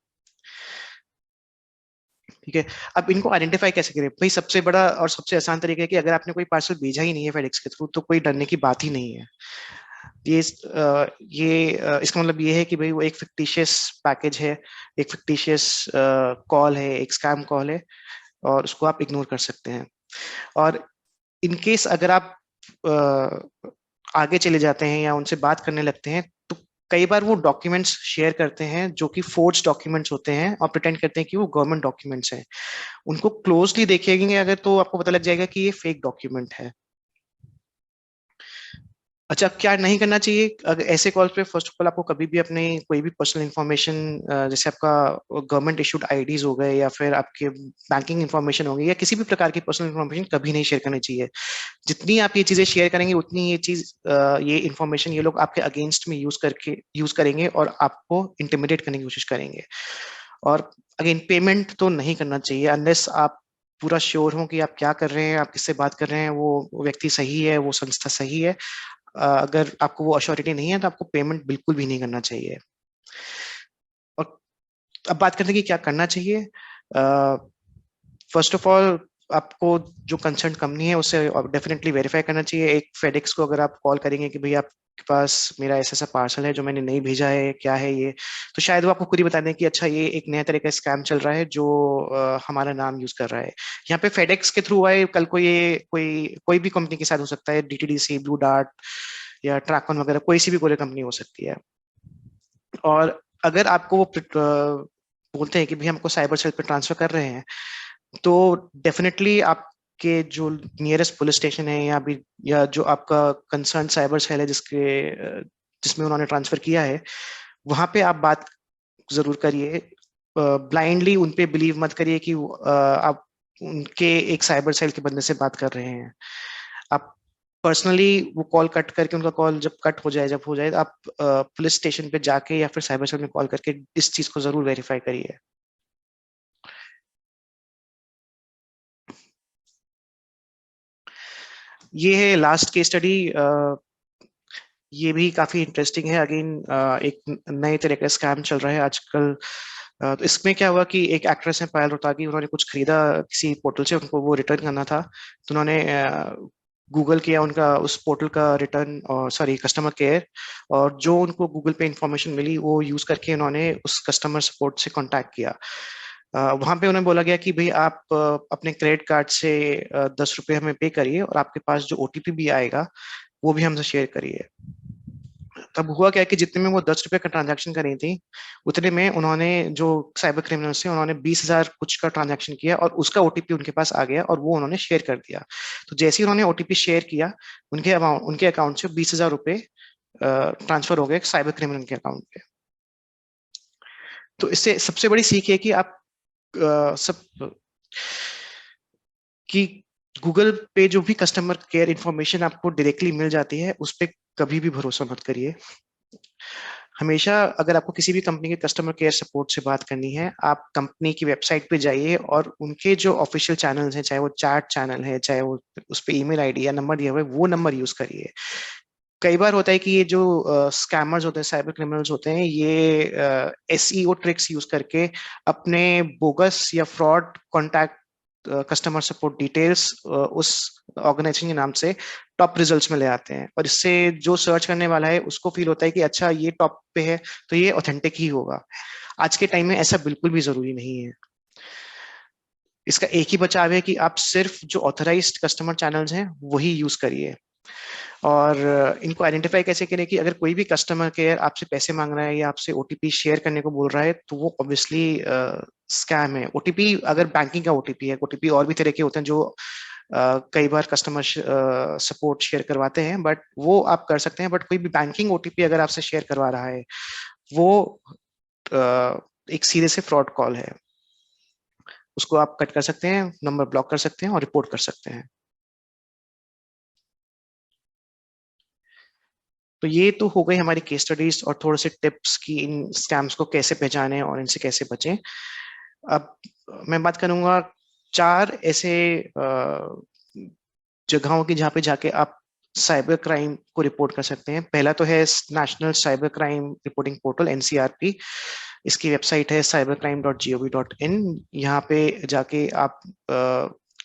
ठीक है। अब इनको आइडेंटिफाई कैसे करें? भाई सबसे बड़ा और सबसे आसान तरीका है कि अगर आपने कोई पार्सल भेजा ही नहीं है फेडेक्स के थ्रू, तो कोई डरने की बात ही नहीं है। इसका मतलब ये है कि भाई वो एक फिक्टिशियस पैकेज है, एक फिक्टिशियस कॉल है, एक स्कैम कॉल है, और उसको आप इग्नोर कर सकते हैं। और इन केस अगर आप अ, आगे चले जाते हैं या उनसे बात करने लगते हैं, तो कई बार वो डॉक्यूमेंट्स शेयर करते हैं जो कि फोर्ज डॉक्यूमेंट्स होते हैं, और प्रिटेंड करते हैं कि वो गवर्नमेंट डॉक्यूमेंट्स हैं। उनको क्लोजली देखेंगे अगर, तो आपको पता लग जाएगा कि ये फेक डॉक्यूमेंट है। अच्छा, क्या नहीं करना चाहिए अगर ऐसे कॉल पे? फर्स्ट ऑफ ऑल, आपको कभी भी अपने कोई भी पर्सनल इन्फॉर्मेशन, जैसे आपका गवर्नमेंट इशूड आईडीज हो गए या फिर आपके बैंकिंग इन्फॉर्मेशन हो गई या किसी भी प्रकार की पर्सनल इन्फॉर्मेशन, कभी नहीं शेयर करनी चाहिए। जितनी आप ये चीजें शेयर करेंगे उतनी ये इन्फॉर्मेशन ये लोग आपके अगेंस्ट में यूज करेंगे और आपको इंटिमिडेट करने की कोशिश करेंगे। और अगेन, पेमेंट तो नहीं करना चाहिए अनलेस आप पूरा श्योर हो कि आप क्या कर रहे हैं, आप किससे बात कर रहे हैं, वो व्यक्ति सही है, वो संस्था सही है। अगर आपको वो अश्योरिटी नहीं है तो आपको पेमेंट बिल्कुल भी नहीं करना चाहिए। और अब बात करते हैं कि क्या करना चाहिए। फर्स्ट ऑफ ऑल, आपको जो कंसर्न कंपनी है उससे डेफिनेटली वेरीफाई करना चाहिए। एक फेडेक्स को अगर आप कॉल करेंगे कि भाई आपके पास मेरा ऐसा ऐसा पार्सल है जो मैंने नहीं भेजा है, क्या है ये, तो शायद वो आपको खुद ही बता दें कि अच्छा ये एक नया तरह का स्कैम चल रहा है जो हमारा नाम यूज कर रहा है। यहाँ पे फेडेक्स के थ्रू आए, कल को ये कोई कोई भी कंपनी के साथ हो सकता है, डीटीडीसी, ब्लू डार्ट या ट्रैकन वगैरह, कोई सी भी कोई कंपनी हो सकती है। और अगर आपको बोलते हैं कि भाई हमको साइबर सेल पे ट्रांसफर कर रहे हैं, तो डेफिनेटली आपके जो नियरेस्ट पुलिस स्टेशन है या भी, या जो आपका कंसर्न साइबर सेल है जिसमें उन्होंने ट्रांसफर किया है, वहां पे आप बात जरूर करिए। ब्लाइंडली उन पे बिलीव मत करिए कि आप उनके एक साइबर सेल के बंदे से बात कर रहे हैं। आप पर्सनली वो कॉल कट करके, उनका कॉल जब कट हो जाए, जब हो जाए, तो आप पुलिस स्टेशन पे जाके या फिर साइबर सेल में कॉल करके इस चीज को जरूर वेरीफाई करिए। ये है लास्ट केस स्टडी। ये भी काफी इंटरेस्टिंग है। अगेन एक नए तरह का स्कैम चल रहा है आजकल। तो इसमें क्या हुआ कि एक एक्ट्रेस है पायल रोहतागी, उन्होंने कुछ खरीदा किसी पोर्टल से, उनको वो रिटर्न करना था। तो उन्होंने गूगल किया उनका उस पोर्टल का रिटर्न, और सॉरी कस्टमर केयर, और जो उनको गूगल पे इंफॉर्मेशन मिली वो यूज करके उन्होंने उस कस्टमर सपोर्ट से कांटेक्ट किया। वहां पे उन्हें बोला गया कि भाई आप अपने क्रेडिट कार्ड से 10 रुपये हमें पे करिए, और आपके पास जो ओटीपी भी आएगा वो भी हमसे शेयर करिए। तब हुआ क्या कि जितने में वो 10 रुपए का ट्रांजैक्शन कर रही थी, उतने में उन्होंने, जो साइबर क्रिमिनल्स थे, उन्होंने 20,000 कुछ का ट्रांजैक्शन किया, और उसका ओटीपी उनके पास आ गया और वो उन्होंने शेयर कर दिया। तो जैसे ही उन्होंने ओटीपी शेयर किया, उनके अकाउंट से 20,000 रुपए ट्रांसफर हो गए साइबर क्रिमिनल के अकाउंट पे। तो इससे सबसे बड़ी सीख है कि आप सब कि गूगल पे जो भी कस्टमर केयर इंफॉर्मेशन आपको डायरेक्टली मिल जाती है, उस पर कभी भी भरोसा मत करिए। हमेशा अगर आपको किसी भी कंपनी के कस्टमर केयर सपोर्ट से बात करनी है, आप कंपनी की वेबसाइट पे जाइए और उनके जो ऑफिशियल चैनल्स हैं, चाहे वो चैट चैनल है, चाहे वो उस पे ईमेल आईडी या नंबर दिया हुआ है, वो नंबर यूज करिए। कई बार होता है कि ये जो स्कैमर्स होते हैं, साइबर क्रिमिनल्स होते हैं, ये एसईओ ट्रिक्स यूज करके अपने बोगस या fraud contact customer support details उस ऑर्गेनाइजेशन के नाम से टॉप रिजल्ट्स में ले आते हैं, और इससे जो सर्च करने वाला है उसको फील होता है कि अच्छा ये टॉप पे है तो ये ऑथेंटिक ही होगा। आज के टाइम में ऐसा बिल्कुल भी जरूरी नहीं है। इसका एक ही बचाव है कि आप सिर्फ जो ऑथराइज्ड कस्टमर चैनल्स हैं वही यूज करिए। और इनको आइडेंटिफाई कैसे करें कि अगर कोई भी कस्टमर केयर आपसे पैसे मांग रहा है या आपसे ओटीपी शेयर करने को बोल रहा है, तो वो ऑब्वियसली स्कैम है। ओटीपी अगर बैंकिंग का ओटीपी है, ओटीपी और भी तरह के होते हैं जो कई बार कस्टमर सपोर्ट शेयर करवाते हैं, बट वो आप कर सकते हैं। बट कोई भी बैंकिंग ओटीपी अगर आपसे शेयर करवा रहा है, वो एक सीधे से फ्रॉड कॉल है। उसको आप कट कर सकते हैं, नंबर ब्लॉक कर सकते हैं और रिपोर्ट कर सकते हैं। तो ये तो हो गई हमारी केस स्टडीज और थोड़े से टिप्स की इन स्कैम्स को कैसे पहचानें और इनसे कैसे बचें। अब मैं बात करूंगा 4 ऐसे जगहों की जहाँ पे जाके आप साइबर क्राइम को रिपोर्ट कर सकते हैं। पहला तो है national cyber crime reporting portal, NCRP. इसकी वेबसाइट है cybercrime.gov.in। यहाँ पे जाके आप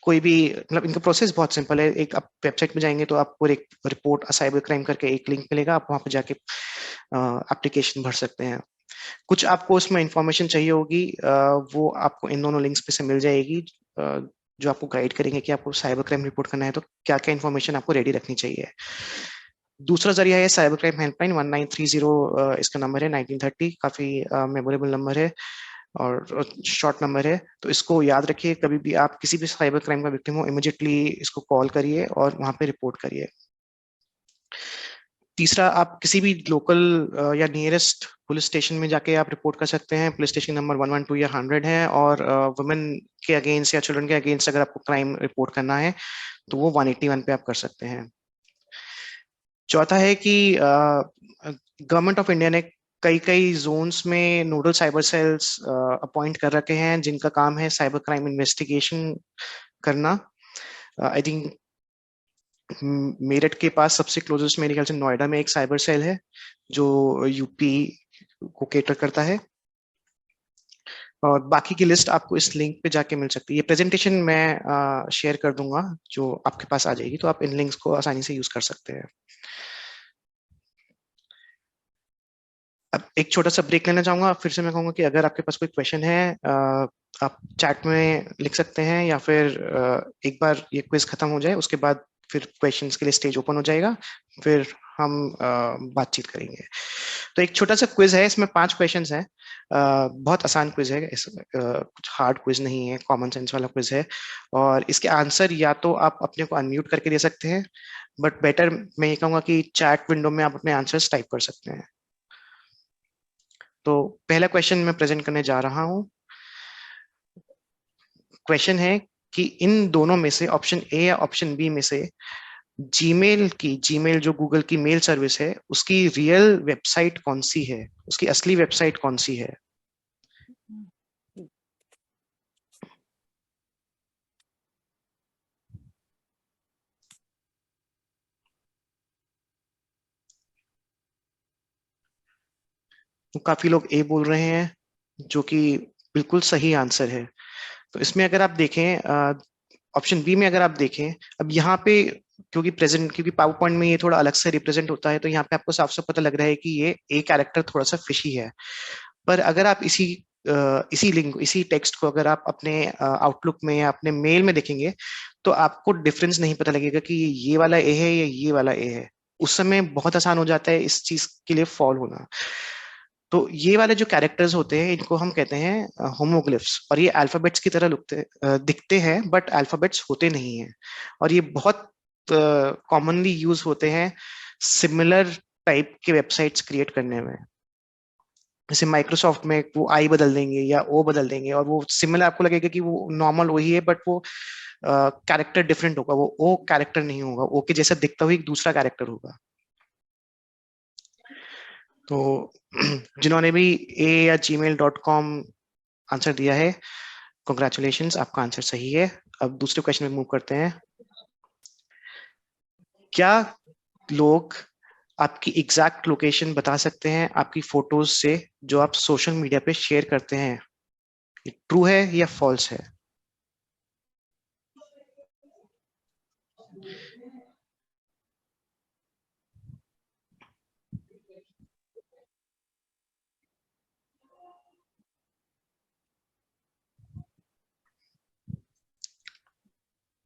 कोई भी, मतलब इनका प्रोसेस बहुत सिंपल है। एक आप वेबसाइट में जाएंगे तो आपको एक रिपोर्ट साइबर क्राइम करके एक लिंक मिलेगा, आप वहाँ पे जाके एप्लीकेशन भर सकते हैं। कुछ आपको उसमें इंफॉर्मेशन चाहिए होगी, वो आपको इन दोनों लिंक्स पे से मिल जाएगी, जो आपको गाइड करेंगे कि आपको साइबर क्राइम रिपोर्ट करना है तो क्या क्या इन्फॉर्मेशन आपको रेडी रखनी चाहिए। दूसरा जरिया है साइबर क्राइम हेल्पलाइन 1930। इसका नंबर है 1930, काफी मेमोरेबल नंबर है और शॉर्ट नंबर है। तो इसको याद रखिए, कभी भी आप किसी भी साइबर क्राइम का विक्टिम हो, इमिडिएटली इसको कॉल करिए और वहां पे रिपोर्ट करिए। तीसरा, आप किसी भी लोकल या नियरेस्ट पुलिस स्टेशन में जाके आप रिपोर्ट कर सकते हैं। पुलिस स्टेशन नंबर 112 या 100 है। और वुमेन के अगेंस्ट या चिल्ड्रन के अगेंस्ट अगर आपको क्राइम रिपोर्ट करना है तो वो 181 पे आप कर सकते हैं। चौथा है कि गवर्नमेंट ऑफ इंडिया ने कई कई जोन्स में नोडल साइबर सेल्स अपॉइंट कर रखे हैं, जिनका काम है साइबर क्राइम इन्वेस्टिगेशन करना। आई थिंक मेरठ के पास सबसे क्लोजेस्ट मेरे ख्याल से नोएडा में एक साइबर सेल है जो यूपी को केटर करता है। और बाकी की लिस्ट आपको इस लिंक पे जाके मिल सकती है। ये प्रेजेंटेशन मैं शेयर कर दूंगा, जो आपके पास आ जाएगी, तो आप इन लिंक्स को आसानी से यूज कर सकते हैं। अब एक छोटा सा ब्रेक लेना चाहूंगा। फिर से मैं कहूंगा कि अगर आपके पास कोई क्वेश्चन है, आप चैट में लिख सकते हैं, या फिर एक बार ये क्विज खत्म हो जाए उसके बाद फिर क्वेश्चंस के लिए स्टेज ओपन हो जाएगा, फिर हम बातचीत करेंगे। तो एक छोटा सा क्विज है, इसमें 5 क्वेश्चंस हैं। बहुत आसान क्विज है, कुछ हार्ड क्विज नहीं है, कॉमन सेंस वाला क्विज है। और इसके आंसर या तो आप अपने को अनम्यूट करके दे सकते हैं, बट बेटर मैं ये कहूंगा कि चैट विंडो में आप अपने आंसर्स टाइप कर सकते हैं। तो पहला क्वेश्चन मैं प्रेजेंट करने जा रहा हूँ। क्वेश्चन है कि इन दोनों में से ऑप्शन ए या ऑप्शन बी में से जीमेल जो गूगल की मेल सर्विस है, उसकी रियल वेबसाइट कौन सी है, उसकी असली वेबसाइट कौन सी है? तो काफी लोग ए बोल रहे हैं, जो कि बिल्कुल सही आंसर है। तो इसमें अगर आप देखें, ऑप्शन बी में अगर आप देखें, अब यहाँ पे क्योंकि पावर पॉइंट में ये थोड़ा अलग से रिप्रेजेंट होता है, तो यहाँ पे आपको साफ साफ पता लग रहा है कि ये ए कैरेक्टर थोड़ा सा फिशी है। पर अगर आप इसी टेक्स्ट को अगर आप अपने आउटलुक में या अपने मेल में देखेंगे, तो आपको डिफरेंस नहीं पता लगेगा कि ये वाला ए है या ये वाला ए है। उस समय बहुत आसान हो जाता है इस चीज के लिए फॉल होना। तो ये वाले जो कैरेक्टर्स होते हैं, इनको हम कहते हैं होमोग्लिफ्स, और ये अल्फाबेट्स की तरह दिखते हैं, बट अल्फाबेट्स होते नहीं हैं। और ये बहुत कॉमनली यूज होते हैं सिमिलर टाइप के वेबसाइट्स क्रिएट करने में। जैसे माइक्रोसॉफ्ट में वो आई बदल देंगे या ओ बदल देंगे, और वो सिमिलर आपको लगेगा कि वो नॉर्मल वही है, बट वो कैरेक्टर डिफरेंट होगा, वो ओ कैरेक्टर नहीं होगा, ओ के जैसा दिखता हुआ एक दूसरा कैरेक्टर होगा। तो जिन्होंने भी ए या gmail.com आंसर दिया है, कॉन्ग्रेचुलेशंस, आपका आंसर सही है। अब दूसरे क्वेश्चन में मूव करते हैं। क्या लोग आपकी एग्जैक्ट लोकेशन बता सकते हैं आपकी फोटोज से, जो आप सोशल मीडिया पे शेयर करते हैं? ये ट्रू है या फॉल्स है?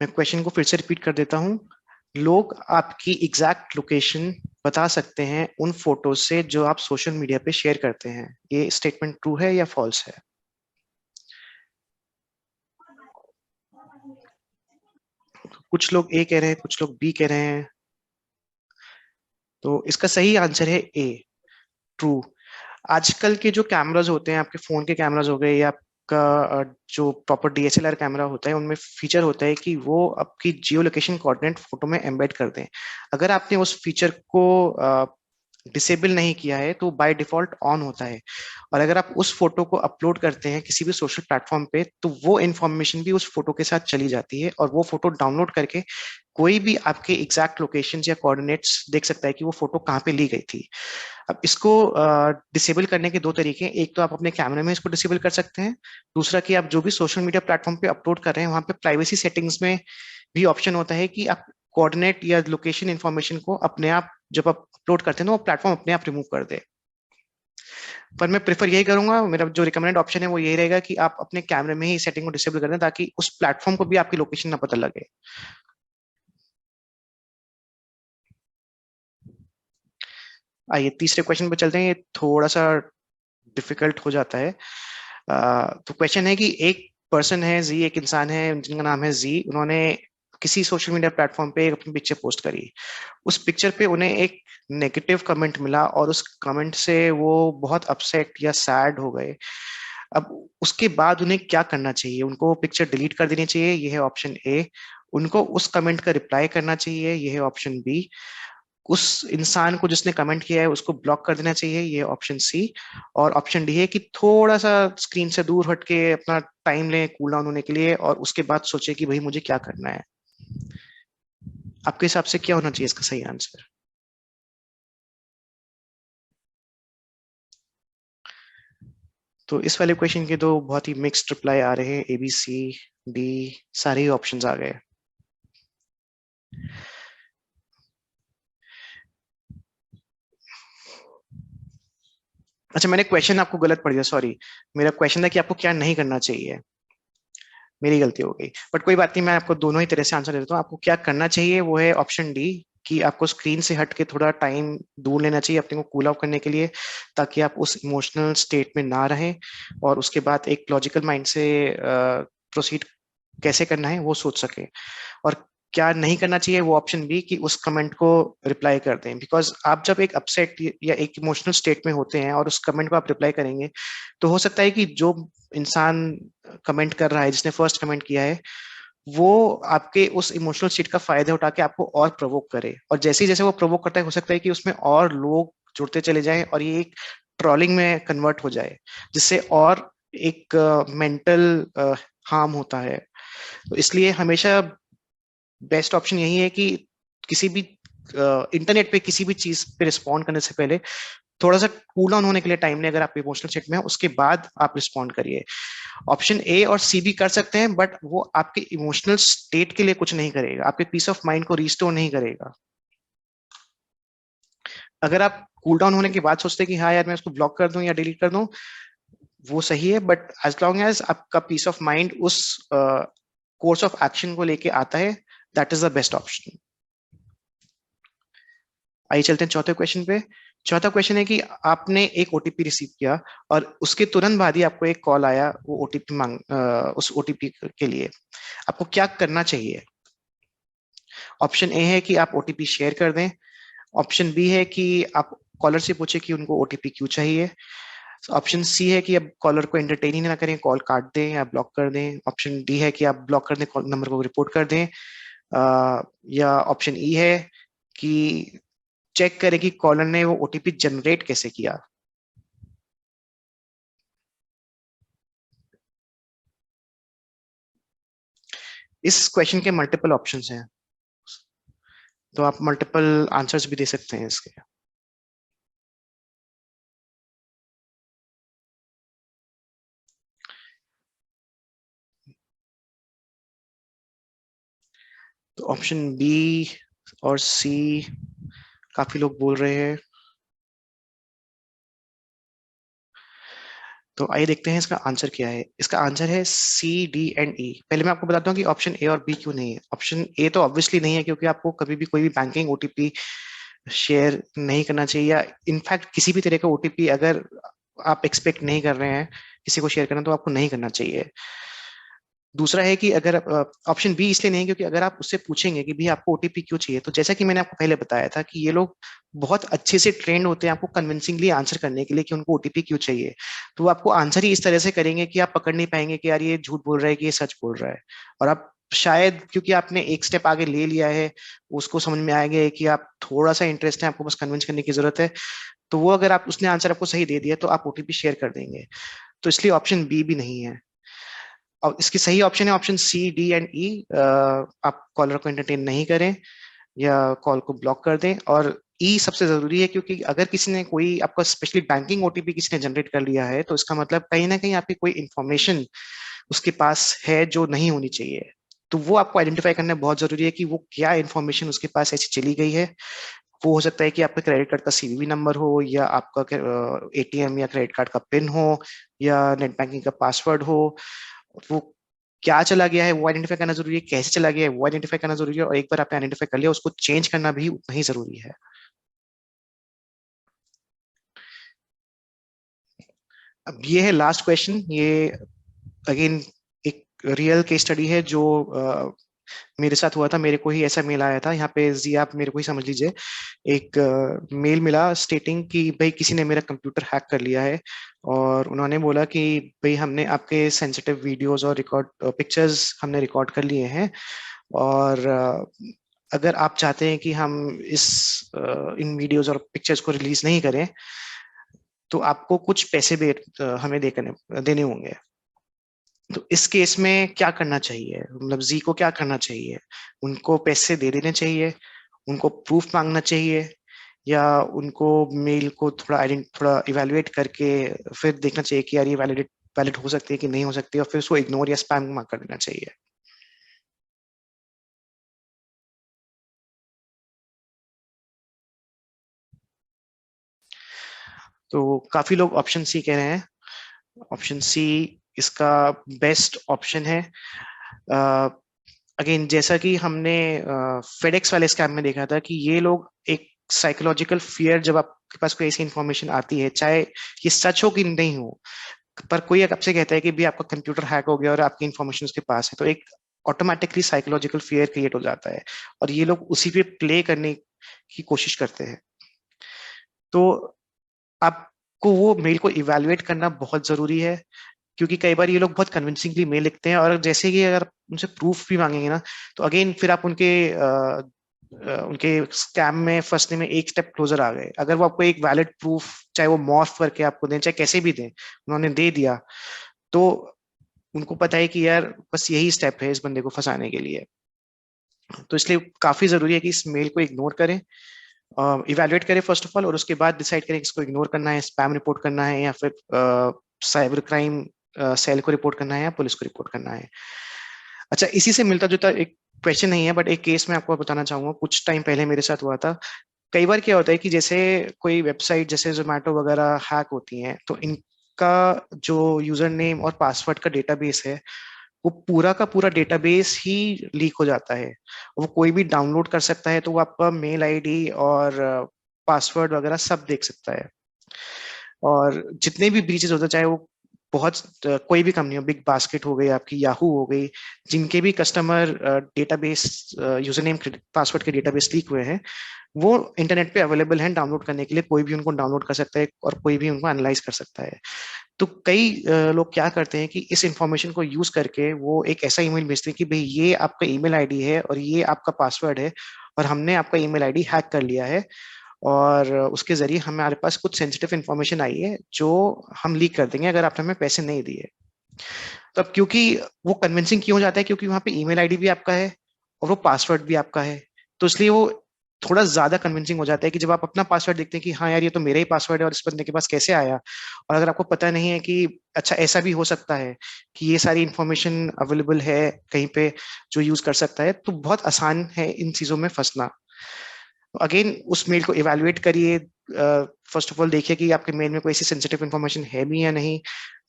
मैं क्वेश्चन को फिर से रिपीट कर देता हूँ। लोग आपकी एग्जैक्ट लोकेशन बता सकते हैं उन फोटोज से जो आप सोशल मीडिया पे शेयर करते हैं। ये स्टेटमेंट ट्रू है या फॉल्स है? कुछ लोग ए कह रहे हैं, कुछ लोग बी कह रहे हैं। तो इसका सही आंसर है ए, ट्रू। आजकल के जो कैमराज होते हैं, आपके फोन के कैमराज हो गए या आपका जो प्रॉपर डीएसएलआर कैमरा होता है, उनमें फीचर होता है कि वो आपकी जियो लोकेशन कोऑर्डिनेट फोटो में एम्बेड कर दें। अगर आपने उस फीचर को डिसेबल नहीं किया है, तो बाय डिफॉल्ट ऑन होता है। और अगर आप उस फोटो को अपलोड करते हैं किसी भी सोशल प्लेटफॉर्म पे, तो वो इन्फॉर्मेशन भी उस फोटो के साथ चली जाती है, और वो फोटो डाउनलोड करके कोई भी आपके एग्जैक्ट लोकेशन या कोऑर्डिनेट्स देख सकता है कि वो फोटो कहाँ पे ली गई थी। अब इसको डिसेबल करने के दो तरीके हैं। एक तो आप अपने कैमरे में इसको डिसेबल कर सकते हैं। दूसरा कि आप जो भी सोशल मीडिया प्लेटफॉर्म पे अपलोड कर रहे हैं, वहां पे प्राइवेसी सेटिंग्स में भी ऑप्शन होता है कि आप कोऑर्डिनेट या लोकेशन इंफॉर्मेशन को अपने आप, जब आप अपलोड करते हैं, तो वो प्लेटफॉर्म अपने आप रिमूव कर दे। पर मैं प्रेफर यही करूंगा, मेरा जो रिकमेंडेड ऑप्शन है वो यही रहेगा कि आप अपने कैमरे में ही सेटिंग को डिसेबल कर दें, ताकि उस प्लेटफॉर्म को भी आपकी लोकेशन ना पता लगे। आइए तीसरे क्वेश्चन पे चलते हैं। ये थोड़ा सा डिफिकल्ट हो जाता है। तो क्वेश्चन है कि एक पर्सन है जी, एक इंसान है जिनका नाम है जी। उन्होंने किसी सोशल मीडिया प्लेटफॉर्म पे एक अपनी पिक्चर पोस्ट करी। उस पिक्चर पे उन्हें एक नेगेटिव कमेंट मिला, और उस कमेंट से वो बहुत अपसेट या सैड हो गए। अब उसके बाद उन्हें क्या करना चाहिए? उनको वो पिक्चर डिलीट कर देनी चाहिए, यह है ऑप्शन ए। उनको उस कमेंट का रिप्लाई करना चाहिए, यह है ऑप्शन बी। उस इंसान को जिसने कमेंट किया है उसको ब्लॉक कर देना चाहिए, ये ऑप्शन सी। और ऑप्शन डी है कि थोड़ा सा स्क्रीन से दूर हट के अपना टाइम लें कूल डाउन होने के लिए, और उसके बाद सोचे कि भाई मुझे क्या करना है। आपके हिसाब से क्या होना चाहिए इसका सही आंसर? तो इस वाले क्वेश्चन के दो बहुत ही मिक्स्ड रिप्लाई आ रहे हैं, ए बी सी डी, सारे ही ऑप्शंस आ गए। अच्छा, मैंने क्वेश्चन आपको गलत पढ़ दिया, सॉरी। मेरा क्वेश्चन था कि आपको क्या नहीं करना चाहिए, मेरी गलती हो गई। बट कोई बात नहीं, मैं आपको दोनों ही तरह से आंसर दे देता हूँ। आपको क्या करना चाहिए वो है ऑप्शन डी, कि आपको स्क्रीन से हट के थोड़ा टाइम दूर लेना चाहिए अपने को कूल ऑफ करने के लिए, ताकि आप उस इमोशनल स्टेट में ना रहें, और उसके बाद एक लॉजिकल माइंड से प्रोसीड कैसे करना है वो सोच सके। और क्या नहीं करना चाहिए, वो ऑप्शन बी, कि उस कमेंट को रिप्लाई कर दें। बिकॉज आप जब एक अपसेट या एक इमोशनल स्टेट में होते हैं और उस कमेंट को आप रिप्लाई करेंगे, तो हो सकता है कि जो इंसान कमेंट कर रहा है, जिसने फर्स्ट कमेंट किया है, वो आपके उस इमोशनल स्टेट का फायदा उठा के आपको और प्रोवोक करे, और जैसे ही जैसे वो प्रोवोक करता है, हो सकता है कि उसमें और लोग जुड़ते चले जाएं और ये एक ट्रोलिंग में कन्वर्ट हो जाए, जिससे और एक मेंटल हार्म होता है। तो इसलिए हमेशा बेस्ट ऑप्शन यही है कि किसी भी इंटरनेट पे किसी भी चीज पे रिस्पॉन्ड करने से पहले थोड़ा सा कूल डाउन होने के लिए टाइम लें, अगर आप इमोशनल स्टेट में हैं, उसके बाद आप रिस्पॉन्ड करिए। ऑप्शन ए और सी भी कर सकते हैं, बट वो आपके इमोशनल स्टेट के लिए कुछ नहीं करेगा, आपके पीस ऑफ माइंड को रिस्टोर नहीं करेगा। अगर आप कूल डाउन होने के बाद सोचते हैं कि हाँ यार मैं उसको ब्लॉक कर दूं या डिलीट कर दूं, वो सही है, बट एज लॉन्ग एज आपका पीस ऑफ माइंड उस कोर्स ऑफ एक्शन को लेके आता है, that is the best option. आइए चलते हैं चौथे क्वेश्चन पे। चौथा क्वेश्चन है कि आपने एक ओटीपी रिसीव किया और उसके तुरंत बाद ही आपको एक कॉल आया वो ओटीपी उस ओटीपी के लिए, आपको क्या करना चाहिए? ऑप्शन ए है कि आप ओटीपी शेयर कर दें। ऑप्शन बी है कि आप कॉलर से पूछे कि उनको ओटीपी क्यों चाहिए। ऑप्शन सी है कि अब कॉलर को एंटरटेन ही ना करें, कॉल काट दें या ब्लॉक कर दें। ऑप्शन डी है कि आप ब्लॉक कर दें, कॉल नंबर को रिपोर्ट कर दें। या ऑप्शन ई है कि चेक करें कि कॉलर ने वो ओटीपी जनरेट कैसे किया। इस क्वेश्चन के मल्टीपल ऑप्शंस हैं, तो आप मल्टीपल आंसर्स भी दे सकते हैं इसके। तो ऑप्शन बी और सी काफी लोग बोल रहे हैं, तो आइए देखते हैं इसका आंसर क्या है। इसका आंसर है सी, डी एंड ई। पहले मैं आपको बताता हूँ कि ऑप्शन ए और बी क्यों नहीं है। ऑप्शन ए तो ऑब्वियसली नहीं है, क्योंकि आपको कभी भी कोई भी बैंकिंग ओटीपी शेयर नहीं करना चाहिए, या इनफैक्ट किसी भी तरह का ओटीपी अगर आप एक्सपेक्ट नहीं कर रहे हैं किसी को शेयर करना, तो आपको नहीं करना चाहिए। दूसरा है कि अगर ऑप्शन बी इसलिए नहीं, क्योंकि अगर आप उससे पूछेंगे कि भाई आपको ओटीपी क्यों चाहिए, तो जैसा कि मैंने आपको पहले बताया था कि ये लोग बहुत अच्छे से ट्रेंड होते हैं आपको कन्विंसिंगली आंसर करने के लिए कि उनको ओटीपी क्यों चाहिए। तो वो आपको आंसर ही इस तरह से करेंगे कि आप पकड़ नहीं पाएंगे कि यार ये झूठ बोल रहा है कि ये सच बोल रहा है। और आप शायद क्योंकि आपने एक स्टेप आगे ले लिया है, उसको समझ में आ गया है कि आप थोड़ा सा इंटरेस्ट है, आपको बस कन्विंस करने की जरूरत है, तो वो अगर आप उसने आंसर आपको सही दे दिया तो आप ओटीपी शेयर कर देंगे। तो इसलिए ऑप्शन बी भी नहीं है। और इसकी सही ऑप्शन है ऑप्शन सी, डी एंड ई। आप कॉलर को एंटरटेन नहीं करें या कॉल को ब्लॉक कर दें। और ई सबसे जरूरी है, क्योंकि अगर किसी ने कोई आपका स्पेशली बैंकिंग ओटीपी किसी ने जनरेट कर लिया है, तो इसका मतलब कहीं ना कहीं आपकी कोई इंफॉर्मेशन उसके पास है जो नहीं होनी चाहिए। तो वो आपको आइडेंटिफाई करना बहुत जरूरी है कि वो क्या इंफॉर्मेशन उसके पास ऐसी चली गई है। वो हो सकता है कि आपका क्रेडिट कार्ड का सीवीवी नंबर हो, या आपका एटीएम या क्रेडिट कार्ड का पिन हो, या नेट बैंकिंग का पासवर्ड हो। वो क्या चला गया है वो आइडेंटिफाई करना जरूरी है, कैसे चला गया है वो आइडेंटिफाई करना जरूरी है, और एक बार आपने आइडेंटिफाई कर लिया उसको चेंज करना भी उतना ही जरूरी है। अब ये है लास्ट क्वेश्चन। ये अगेन एक रियल केस स्टडी है जो मेरे साथ हुआ था। मेरे को ही ऐसा मेल आया था यहाँ पे, जी आप मेरे को ही समझ लीजिए। एक मेल मिला स्टेटिंग कि भाई किसी ने मेरा कंप्यूटर हैक कर लिया है, और उन्होंने बोला कि भाई हमने आपके सेंसिटिव वीडियोस और रिकॉर्ड पिक्चर्स हमने रिकॉर्ड कर लिए हैं, और अगर आप चाहते हैं कि हम इन वीडियोस और पिक्चर्स को रिलीज नहीं करें, तो आपको कुछ पैसे हमें देने होंगे। तो इस केस में क्या करना चाहिए, मतलब जी को क्या करना चाहिए? उनको पैसे दे देने चाहिए, उनको प्रूफ मांगना चाहिए, या उनको मेल को थोड़ा इवेलुएट करके फिर देखना चाहिए कि यार ये वैलिड वैलिड हो सकती है कि नहीं हो सकती है, और फिर उसको इग्नोर या स्पैम मार्क कर देना चाहिए? तो काफी लोग ऑप्शन सी कह रहे हैं। ऑप्शन सी इसका बेस्ट ऑप्शन है। अगेन जैसा कि हमने फेडेक्स वाले स्कैम में देखा था कि ये लोग एक साइकोलॉजिकल फियर, जब आपके पास कोई ऐसी इंफॉर्मेशन आती है, चाहे ये सच हो कि नहीं हो, पर कोई एक आपसे कहता है कि भी आपका कंप्यूटर हैक हो गया और आपकी इंफॉर्मेशन उसके पास है, तो एक ऑटोमेटिकली साइकोलॉजिकल फियर क्रिएट हो जाता है, और ये लोग उसी पे प्ले करने की कोशिश करते हैं। तो आपको वो मेल को इवेलुएट करना बहुत जरूरी है, क्योंकि कई बार ये लोग बहुत कन्विंसिंगली मेल लिखते हैं, और जैसे कि अगर उनसे प्रूफ भी मांगेंगे ना, तो अगेन फिर आप उनके स्कैम में फंसने में एक स्टेप क्लोजर आ गए। अगर वो आपको एक वैलिड प्रूफ, चाहे वो मॉर्फ करके आपको दें, चाहे कैसे भी दें, उन्होंने दे दिया, तो उनको पता है कि यार बस यही स्टेप है इस बंदे को फंसाने के लिए। तो इसलिए काफी जरूरी है कि इस मेल को इग्नोर करें, इवेलुएट करें फर्स्ट ऑफ ऑल, और उसके बाद डिसाइड करें कि इसको इग्नोर करना है, स्पैम रिपोर्ट करना है, या फिर साइबर क्राइम सेल को रिपोर्ट करना है, या पुलिस को रिपोर्ट करना है। अच्छा, इसी से मिलता जुलता एक क्वेश्चन नहीं है, बट एक केस मैं आपको बताना चाहूंगा, कुछ टाइम पहले मेरे साथ हुआ था। कई बार क्या होता है कि जैसे कोई वेबसाइट जैसे जोमेटो वगैरह हैक होती हैं, तो इनका जो यूजर नेम और पासवर्ड का डेटाबेस है, वो पूरा का पूरा डेटाबेस ही लीक हो जाता है। वो कोई भी डाउनलोड कर सकता है, तो वो आपका मेल आईडी और पासवर्ड वगैरह सब देख सकता है। और जितने भी ब्रीचेस होते हैं, चाहे वो बहुत कोई भी कंपनी हो, बिग बास्केट हो गई, आपकी याहू हो गई, जिनके भी customer database user name password के डेटाबेस लीक हुए हैं, वो इंटरनेट पे अवेलेबल हैं डाउनलोड करने के लिए। कोई भी उनको डाउनलोड कर सकता है और कोई भी उनको एनालाइज कर सकता है। तो कई लोग क्या करते हैं कि इस इंफॉर्मेशन को यूज करके वो एक ऐसा ईमेल भेजते हैं कि भाई ये आपका ईमेल आईडी है और ये आपका पासवर्ड है, और हमने आपका ईमेल आईडी हैक कर लिया है, और उसके जरिए हमारे पास कुछ सेंसिटिव इन्फॉर्मेशन आई है जो हम लीक कर देंगे अगर आपने हमें पैसे नहीं दिए। तो अब क्योंकि वो कन्विंसिंग क्यों हो जाता है, क्योंकि वहां पे ईमेल आईडी भी आपका है और वो पासवर्ड भी आपका है, तो इसलिए वो थोड़ा ज्यादा कन्विंसिंग हो जाता है कि जब आप अपना पासवर्ड देखते हैं कि हाँ यार ये तो मेरा ही पासवर्ड है और इस बंदे के पास कैसे आया। और अगर आपको पता नहीं है कि अच्छा ऐसा भी हो सकता है कि ये सारी इंफॉर्मेशन अवेलेबल है कहीं पे जो यूज कर सकता है, तो बहुत आसान है इन चीजों में फंसना। अगेन उस मेल को इवेलुएट करिए, फर्स्ट ऑफ ऑल देखिए कि आपके मेल में कोई ऐसी सेंसिटिव इन्फॉर्मेशन है भी या नहीं।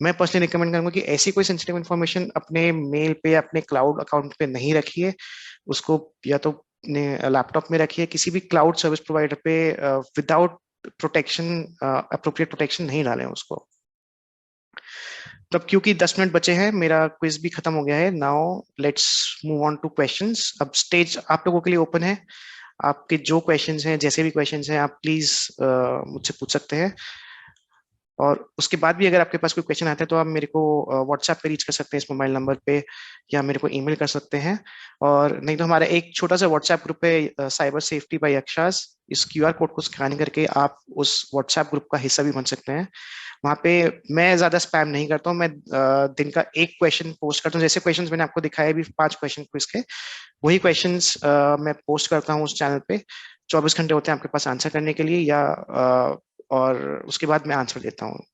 मैं पर्सनली रिकमेंड करूंगा कि ऐसी कोई सेंसिटिव इन्फॉर्मेशन अपने मेल पे, अपने क्लाउड अकाउंट पे नहीं रखिए। उसको या तो अपने लैपटॉप में रखिए, किसी भी क्लाउड सर्विस प्रोवाइडर पे विदाउट प्रोटेक्शन, अप्रोप्रिएट प्रोटेक्शन नहीं डालें उसको। तब क्योंकि 10 मिनट बचे हैं, मेरा क्विज भी खत्म हो गया है। Now let's move on two questions. अब स्टेज आप लोगों के लिए ओपन है। आपके जो क्वेश्चंस हैं, जैसे भी क्वेश्चंस हैं, आप प्लीज मुझसे पूछ सकते हैं। और उसके बाद भी अगर आपके पास कोई क्वेश्चन आता है, तो आप मेरे को व्हाट्सएप पे रीच कर सकते हैं इस मोबाइल नंबर पे, या मेरे को ईमेल कर सकते हैं। और नहीं तो हमारा एक छोटा सा व्हाट्सएप ग्रुप है, साइबर सेफ्टी बाय अक्षास। इस क्यूआर कोड को स्कैन करके आप उस व्हाट्सएप ग्रुप का हिस्सा भी बन सकते हैं। वहाँ पे मैं ज्यादा स्पैम नहीं करता हूँ। मैं दिन का एक क्वेश्चन पोस्ट करता हूँ, जैसे क्वेश्चंस मैंने आपको दिखाया भी, 5 क्वेश्चन क्विज के, वही क्वेश्चंस मैं पोस्ट करता हूँ उस चैनल पे। 24 घंटे होते हैं आपके पास आंसर करने के लिए, या और उसके बाद मैं आंसर देता हूँ।